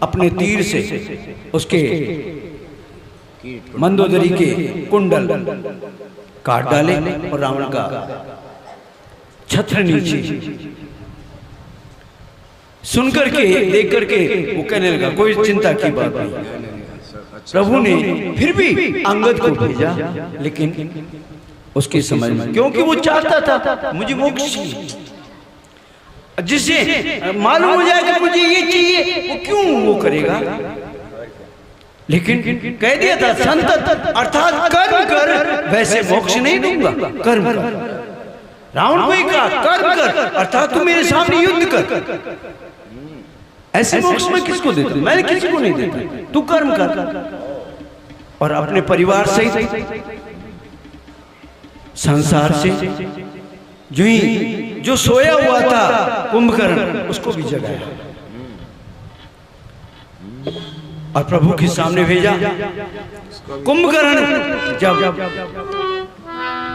अपने तीर से उसके मंदोदरी के कुंडल काट डाले और रावण का छत्र नीचे। सुनकर के देख करके वो कहने लगा कोई चिंता की बात नहीं। प्रभु ने फिर भी अंगद को भेजा, लेकिन उसकी समझ में, क्योंकि वो चाहता था मुझे मोक्ष, जिसे मालूम हो जाए कि मुझे ये चाहिए, वो क्यों वो करेगा। लेकिन कह दिया था संतत, अर्थात कर्म कर, वैसे मोक्ष नहीं दूंगा, कर्म कर। रावण को ही कहा कर्म कर, अर्थात तू मेरे सामने युद्ध कर। ऐसे मोक्ष में किसको देता हूं? मैंने किसी को नहीं देता, तू कर्म कर। और अपने परिवार से, संसार से जो ही जो सोया हुआ था कुंभकर्ण उसको भी जगाया और प्रभु के सामने भेजा। कुंभकर्ण जब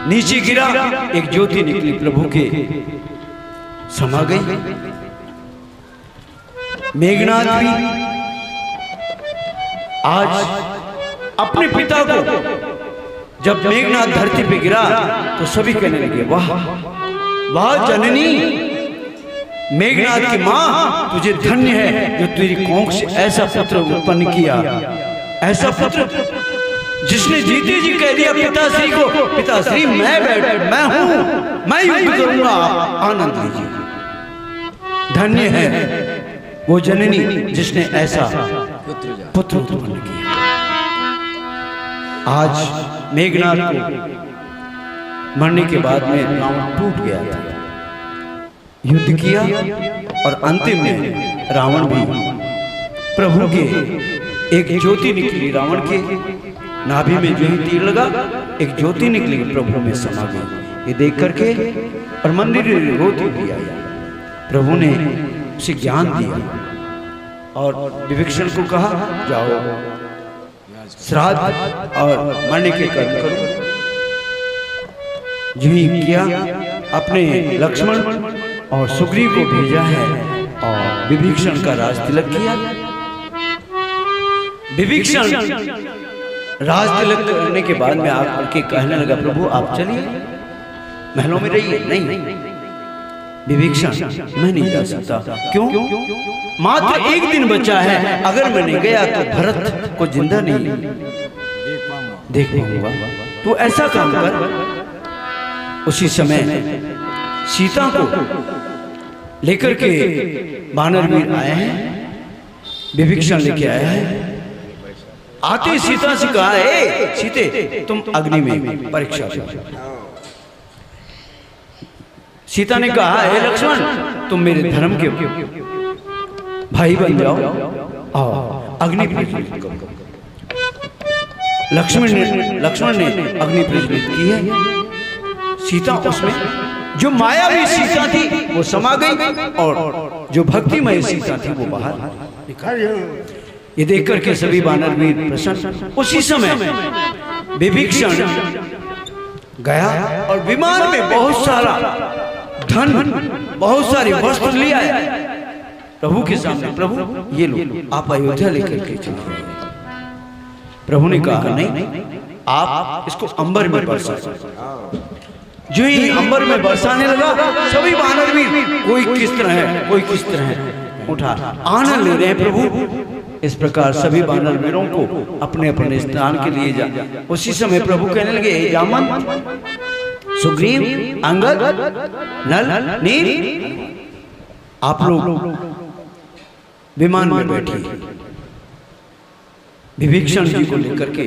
नीचे गिरा एक ज्योति निकली प्रभु के समा गई। मेघनाद भी आज अपने पिता को जब मेघनाद धरती पे गिरा तो सभी कहने लगे वाह वाह जननी मेघनाद की मां, तुझे धन्य है जो तेरी कोख से ऐसा पुत्र उत्पन्न किया, ऐसा पुत्र जिसने जीते जी कह दिया पिताश्री को, पिताश्री मैं हूं, मैं युद्ध करूंगा, आनंद लीजिए। धन्य है वो जननी जिसने ऐसा पुत्र उत्पन्न किया। आज मेघनाद को मरने के बाद में रावण टूट गया था, युद्ध किया और अंतिम में रावण भी प्रभु के एक ज्योति निकली, रावण के नाभि में जो ही तीर लगा एक ज्योति निकली प्रभु में समा गई। ये देख करके और मंदिर रोती हुई आई। प्रभु ने उसे ज्ञान दिया और विभीषण को कहा जाओ श्राद्ध और मरने के कर्म करो। जो ही किया अपने लक्ष्मण और सुग्रीव को भेजा है और विभीषण का राज तिलक किया। विभीषण राज तिलक करने के बाद में आकर के कहने लगा प्रभु आप चलिए महलों में रहिए। नहीं विभीषण मैं नहीं जा सकता। क्यों? मात्र एक दिन बचा है, अगर मैं नहीं गया तो भरत को जिंदा नहीं देख पाऊंगा। तो ऐसा काम कर। उसी समय सीता को लेकर के वानर वीर आए हैं, विभीषण लेके आया है। आते सीता से कहा है सीते तुम अग्नि में परीक्षा दो। सीता ने कहा है लक्ष्मण तुम मेरे धर्म के भाई बन जाओ और अग्नि प्रज्वलित करो। लक्ष्मण ने अग्नि प्रज्वलित की है। सीता उसमें जो मायावी सीता थी वो समा गई और जो भक्तिमय सीता थी वो बाहर निकल। ये देख करके सभी वानर वीर प्रसन्न। उसी समय विभीषण गया और विमान में बहुत सारा धन बहुत सारी वस्त्र लिया है प्रभु के सामने। प्रभु ये लो आप अयोध्या लेकर के चले। प्रभु ने कहा नहीं आप इसको अंबर में बरसा। जो ही अंबर में बरसाने लगा सभी वानर वीर कोई किस तरह है कोई किस तरह है उठा आनंद ले रहे हैं। प्रभु इस प्रकार सभी वानर वीरों को अपने अपने स्थान के लिए जा। उसी समय प्रभु कहने लगे जामन सुग्रीव अंगद नल नील आप लोग विमान में बैठे। विभीषण जी को लेकर के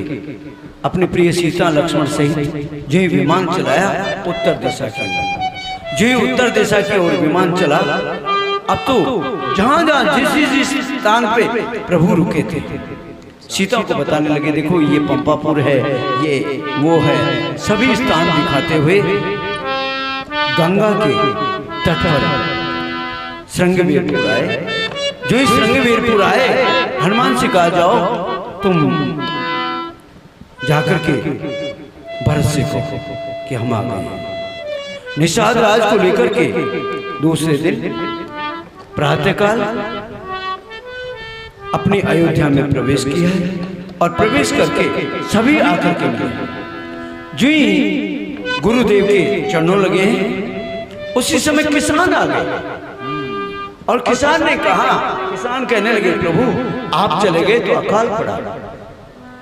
अपने प्रिय सीता लक्ष्मण सहित जो विमान चलाया उत्तर दिशा की ओर। जो उत्तर दिशा की ओर विमान चला अब तो जहां जहां जिस स्थान पे प्रभु रुके थे सीता को बताने लगे देखो ये पंपापुर है ये वो है। सभी स्थान दिखाते हुए गंगा के तट पर श्रृंगवीरपुर आए। जो इस श्रृंगवीरपुर आए हनुमान से कहा जाओ तुम जाकर के भरत से कहो कि हम आ गए। निषाद राज को लेकर के दूसरे दिन प्रातःकाल अपनी अयोध्या में प्रवेश किया है और प्रवेश करके सभी आकर के मिले। जो ही गुरुदेव के चरणों लगे हैं उसी समय किसान आ गए और किसान ने कहा किसान कहने लगे प्रभु आप चले गए तो अकाल पड़ा।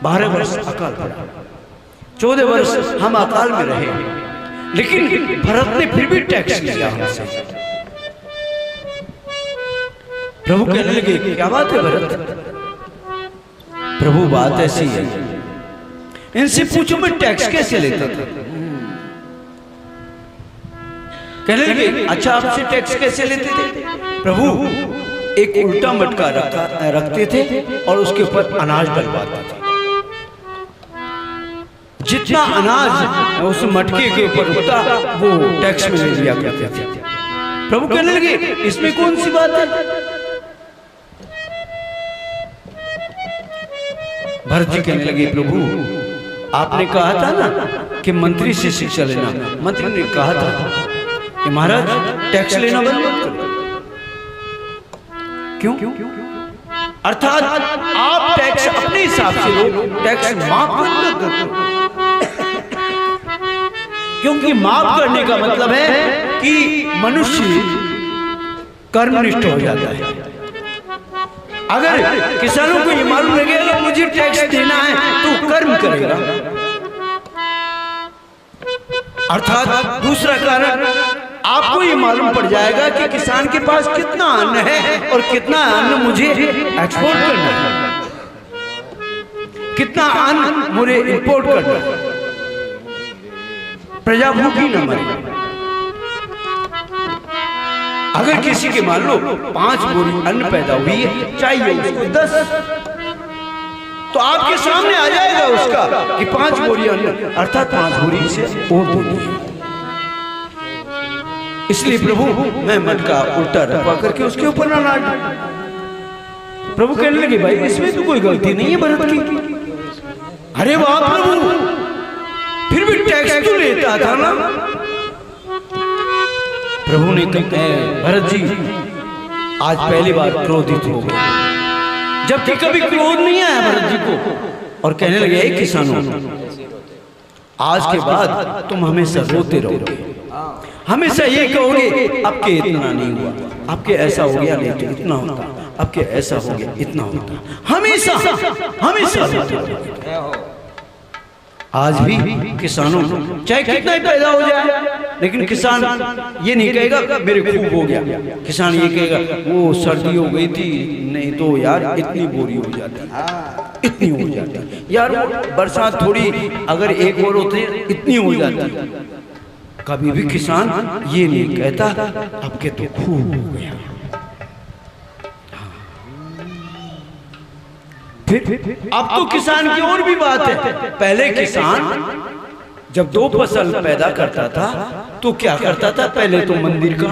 12 वर्ष अकाल पड़ा, 14 वर्ष हम अकाल में रहे, लेकिन भरत ने फिर भी टैक्स लिया हमसे। प्रभु कहने लगे क्या बात है भरत? प्रभु बात ऐसी है इनसे पूछो मैं टैक्स कैसे लेता था। कहने लगे अच्छा आपसे टैक्स कैसे लेते थे? प्रभु एक उल्टा मटका रखते थे और उसके ऊपर अनाज डलवाते थे। जितना अनाज उस मटके के ऊपर उठता वो टैक्स में ले लिया करते थे। प्रभु कहने लगे इसमें कौन सी बात है? भरत जी कहने लगे प्रभु आपने कहा था ना कि मंत्री से शिक्षा लेना। मंत्री ने कहा था कि महाराज टैक्स लेना बंद मत करो। क्यों? अर्थात आप टैक्स अपने हिसाब से लो, टैक्स माफ मत करो। क्योंकि माफ करने का मतलब है कि मनुष्य कर्मनिष्ठ हो जाता है। अगर किसानों को ये मालूम लगेगा मुझे टैक्स देना है तो कर्म करेगा। अर्थात दूसरा कारण आपको ये मालूम पड़ जाएगा कि किसान के पास कितना अन्न है और कितना अन्न मुझे एक्सपोर्ट करना है, कितना अन्न मुझे इंपोर्ट करना है। प्रजा भूखी न मरे। अगर किसी के मान लो 5 बोरी अन्न पैदा हुई है, चाहिए उसको 10, तो आपके सामने आ जाएगा उसका कि 5 बोरी अन्न, अर्थात 5 बोरी से और बोरी। इसलिए प्रभु मैं मटका उल्टा रखवा करके उसके ऊपर ना डाल। प्रभु कहने लगे भाई इसमें तो कोई गलती नहीं है भरत की। अरे वाह प्रभु, फिर भी टैक्स क्यों लेता था ना? प्रभु ने कहा भरत जी आज पहली बार क्रोधित हो गए, जबकि कभी क्रोध नहीं आया भरत जी को। और कहने लगे किसानों आज के बाद तुम हमेशा रोते रहोगे, हमेशा ये कहोगे आपके इतना नहीं हुआ, आपके ऐसा हो गया नहीं तो इतना होता, आपके ऐसा हो गया इतना होता, हमेशा हमेशा रोते रहोगे। आज भी किसानों चाहे कितना ही पैदा हो जाए, लेकिन किसान ये नहीं कहेगा मेरे खूब हो गया। किसान ये कहेगा वो सर्दी हो गई थी, नहीं तो यार इतनी बोरी हो जाती, इतनी हो जाती यार, बरसात थोड़ी अगर एक और होती इतनी हो जाती। कभी भी किसान ये नहीं कहता आपके तो खूब हो गया। फिर अब तो किसान की और भी बात है। पहले किसान जब 2 फसल पैदा करता था तो क्या करता था? पहले तो मंदिर का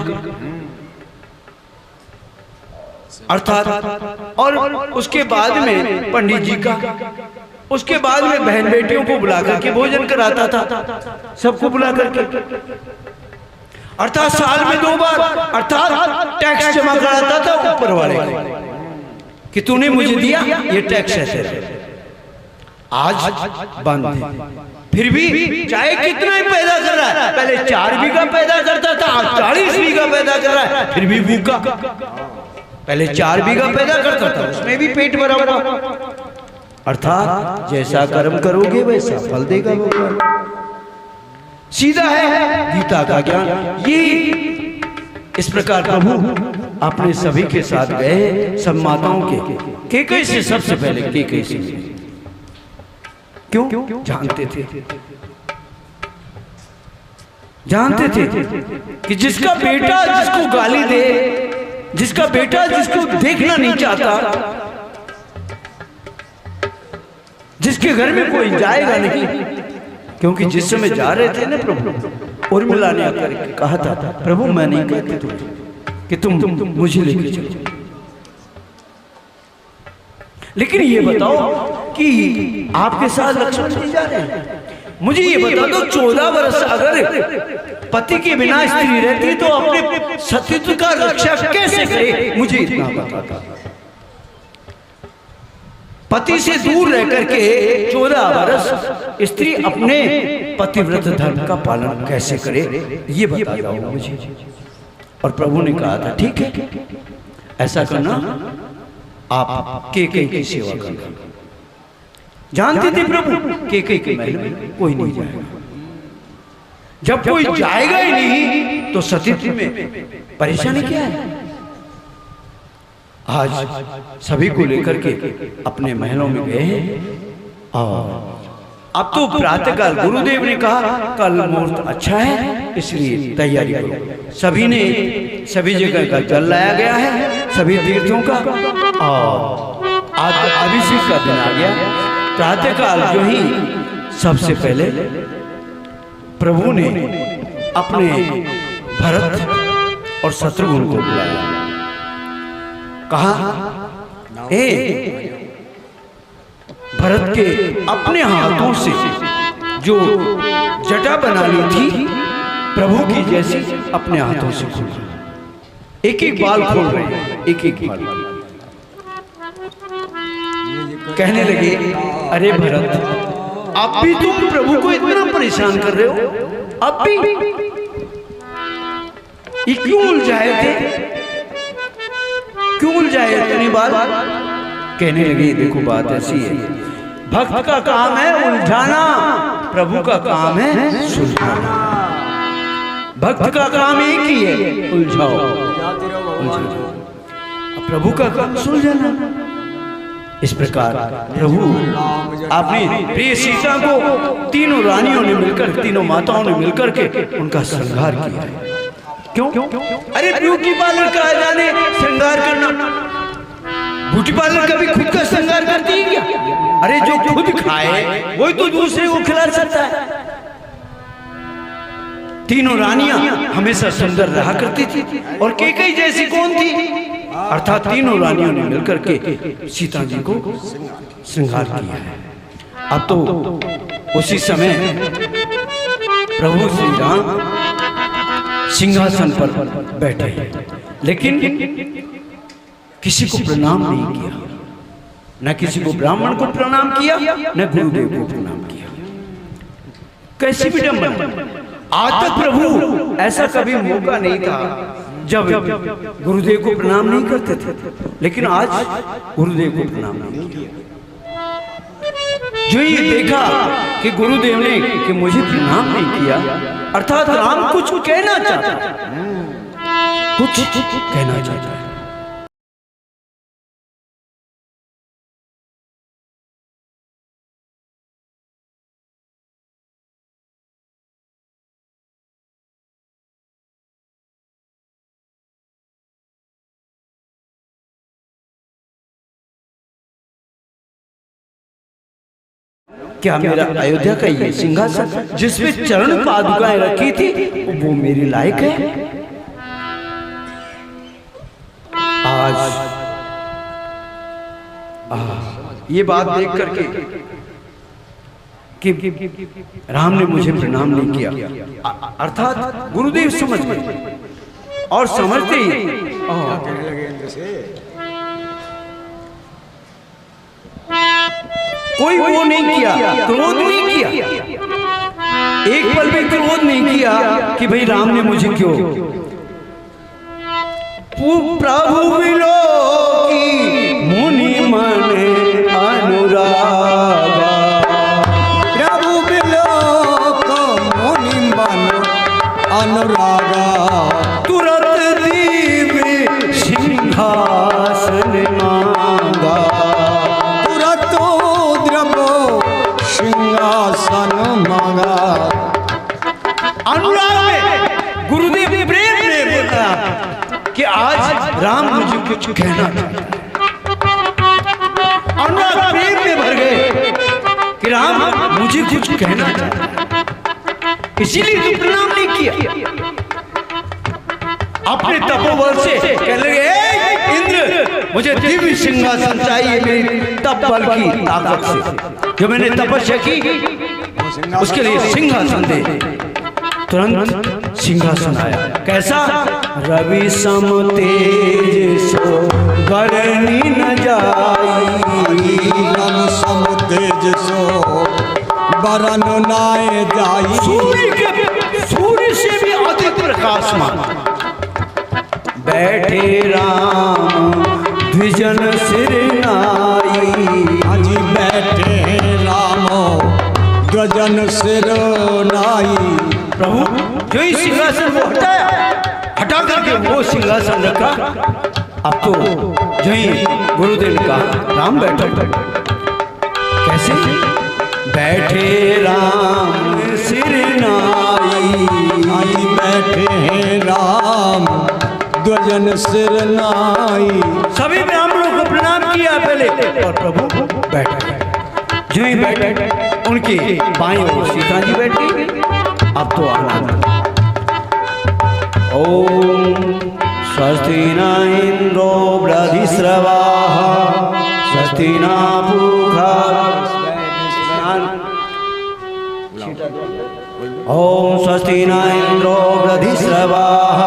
अर्थात, और उसके बाद में पंडित जी का, उसके बाद में बहन बेटियों को बुला करके भोजन कराता था, सबको बुला करके, अर्थात साल में 2 बार, अर्थात टैक्स जमा कराता था ऊपर वाले कि तूने मुझे दिया ये टैक्स है तेरा। आज बंद है। फिर भी चाहे कितना ही पैदा कर रहा है, पहले 4 बीघा पैदा करता था, आज 40 बीघा पैदा कर रहा है, फिर भी भूखा। पहले 4 बीघा पैदा करता था, उसमें भी पेट भरा हुआ। अर्थात जैसा कर्म करोगे वैसा फल देगा भगवान। सीधा है गीता का ज्ञान। ये इस प्रकार प्रभु अपने सभी के साथ गए, सब माताओं के केकई से, सबसे पहले केकई से। क्यों? जानते थे कि जिसका बेटा जिसको गाली दे, जिसका बेटा जिसको देखना नहीं चाहता, जिसके घर में कोई जाएगा नहीं। क्योंकि जिस समय जा रहे थे ना प्रभु, उर्मिला ने आकर कहा था प्रभु मैं नहीं कहती तुम कि तुम मुझे लेके चलो, लेकिन ये बताओ कि आपके साथ लक्ष्मण जी जा रहे हैं। मुझे ये बता दो 14 वर्ष अगर पति के बिना स्त्री रहती तो अपने सतीत्व का रक्षा कैसे करे? मुझे इतना बता दो। पति से दूर रह करके 14 वर्ष स्त्री अपने पतिव्रत धर्म का पालन कैसे करे, ये बता दो मुझे। और प्रभु ने कहा था ठीक है ऐसा करना, आप केकई की सेवा करना। जानते थे प्रभु केकई के महल में कोई नहीं जाएगा, जब कोई जाएगा ही नहीं तो सतीत्व में परेशानी क्या है? आज सभी को लेकर के अपने महलों में गए हैं। और अब तो प्रातःकाल गुरुदेव ने कहा कल मुहूर्त अच्छा है, इसलिए तैयारी करो। सभी ने सभी जगह का जल लाया गया है, सभी तीर्थों का। और आज अभिषेक का दिन आ गया। प्रातःकाल जो ही सबसे पहले प्रभु ने अपने भरत और शत्रुघ्न को बुलाया, कहा, ए भरत के अपने हाथों से जो जटा बना ली थी प्रभु की जैसी अपने हाथों से खोल, एक एक बाल खोल रहे हैं, एक एक बाल। कहने लगे, अरे भरत, आप भी तुम प्रभु को इतना परेशान कर रहे हो, अब भी ये क्यों उलझाए थे, क्यों उलझाए इतनी बार? कहने लगे, देखो बात ऐसी है, भक्त का काम है उलझाना, प्रभु का काम है सुलझाना। भक्त का काम एक ही है, उलझाओ, उलझाओ। प्रभु का काम सुलझाना। इस प्रकार प्रभु अपनी प्रिय सीता को तीनों रानियों ने मिलकर, तीनों माताओं ने मिलकर के उनका श्रृंगार किया है। क्यों? अरे ब्यूटी पार्लर का जाने श्रृंगार करना, ब्यूटी पार्लर कभी खुद का श्रृंगार करती है क्या? अरे जो खुद खाए वही तो दूसरे को खिला सकता है। तीनों रानियां हमेशा सुंदर रहा करती थी, और कैकेयी जैसी कौन थी? अर्थात तीनों रानियों ने मिलकर के सीता जी को श्रृंगार किया है। अब तो उसी समय प्रभु श्री राम सिंहासन पर बैठे, लेकिन किसी को प्रणाम नहीं किया, न किसी को ब्राह्मण को प्रणाम किया, न गुरुदेव को प्रणाम किया। कैसी विडंबना! आज तक प्रभु ऐसा कभी मौका नहीं था जब गुरुदेव को प्रणाम नहीं करते थे, लेकिन आज गुरुदेव को प्रणाम नहीं किया। जो ये देखा कि गुरुदेव ने कि मुझे प्रणाम नहीं किया, अर्थात राम कुछ कहना चाहता है, कुछ कहना चाहता है। क्या मेरा अयोध्या का ये सिंहासन जिसमें चरण पादुकाएं रखी थी वो मेरी लायक है? आज ये बात देख करके कि राम ने मुझे प्रणाम नहीं किया, अर्थात गुरुदेव समझ गए, और समझते ही कोई वो नहीं किया, क्रोध नहीं किया, एक पल भी क्रोध नहीं किया कि भाई राम ने मुझे क्यों। प्रभु मिलो की मुनि मन अनुरागा, प्रभु मिलो को मुनि मन अनुरागा, तुरंत दिव्य सिंहासन मांगा, सिंहासन मांगा। अनुराग में गुरुदेव प्रेम ने बोला कि आज राम मुझे कुछ कहना चाहता है। अनुराग प्रेम में भर गए कि राम मुझे कुछ कहना चाहता है, इसीलिए तो प्रणाम नहीं किया। अपने तपोबल से कहने लगे, इंद्र मुझे दिव्य सिंहासन चाहिए मेरी तप बल की ताकत से, जो मैंने तपस्या की उसके लिए सिंहासन दे। तुरंत सिंहासन आया। कैसा? रवि सम तेज सो गरनी न जाई, रवि सम तेज सो बरन नाय जाई, सूर्य से भी अधिक प्रकाशमान बैठे राम द्विजन सिर नाई, हाजी बैठे राम द्विजन सिर नाई। प्रभु जो ही सिंहासन को हटा करके वो सिंहासन रखा। अब तो जो ही गुरुदेव ने कहा राम बैठो। कैसे? बैठे राम सिर नाई, हाजी बैठे राम द्विजन सिर नाई। सभी ब्राह्मणों को प्रणाम किया पहले, और प्रभु बैठ गए। जो ही बैठे उनके बाएं ओर सीता जी बैठी। अब तो आनंद। ओम स्वस्ति न इंद्रो वृधिस्रवाः स्वस्ति न पूषा। ओम स्वस्ति न इंद्रो वृधिस्रवाः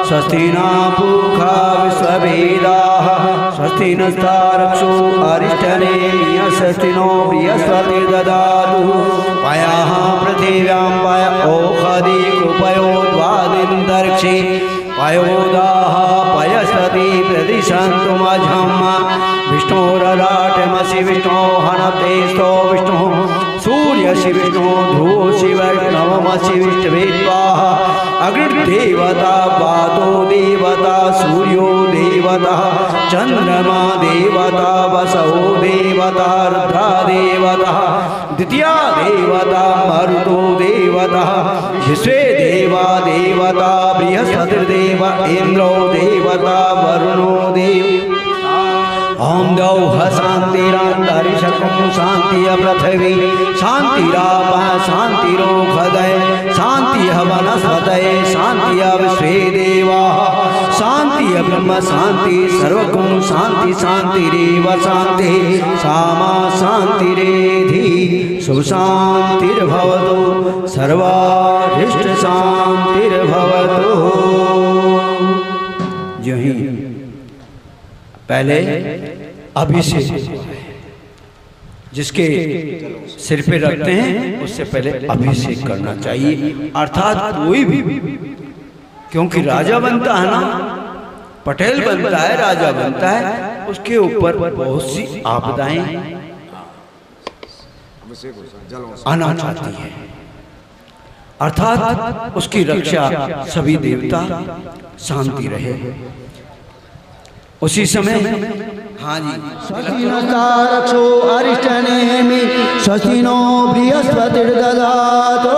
स्वस्ति न पूषा विश्ववेदाः स्वस्ति नस्तारक्षो अरिष्टनेमिः स्वस्ति नो बृहस्पतिर्ददातु पयः पृथिव्यां पय ओषधिकुपयोद्वादिन्तरिक्षे पयोदाः पयस्पति प्रदिशन्तु मझम् विष्णोरराटमसि विष्णो हनतेस्तो विष्णु सूर्यसि विष्णु ध्रुवसि वैष्णवमसि विष्णवेत्वाः अग्निर्देवता वातो देवता सूर्यो देवता चंद्रमा देवता वसो देवता रुद्रा देवता द्वितीया देवता मरुतो देवता विश्वे देवा देवता बृहस्पतिर्देव इंद्रो देवता वरुणो देव। ओम द्यौः शान्तिरान्तरिक्षं शान्तिः पृथिवी शान्तिरापः शान्तिरोषधय शान्तिः वनस्पतये शान्तिः विश्वे देवाः शान्तिः ब्रह्म शान्ति सर्वगुण शान्ति शान्तिरेव शान्तिः सामा शान्तिरेधि शुभ शान्तिर्भवतु सर्वाभीष्ट शान्तिर्भवतु। यही पहले अभिषेक जिसके सिर पे रखते हैं उससे पहले अभिषेक करना चाहिए। अर्थात कोई भी, क्योंकि राजा बनता है ना, पटेल बनता है, राजा बनता है, उसके ऊपर बहुत सी आपदाएं आना चाहती है। अर्थात उसकी रक्षा सभी देवता शांति रहे। उसी समय हाँ जी स्वस्ति नस्तारक्षो अरिष्टनेमिः स्वस्ति नो बृहस्पतिर्ददातु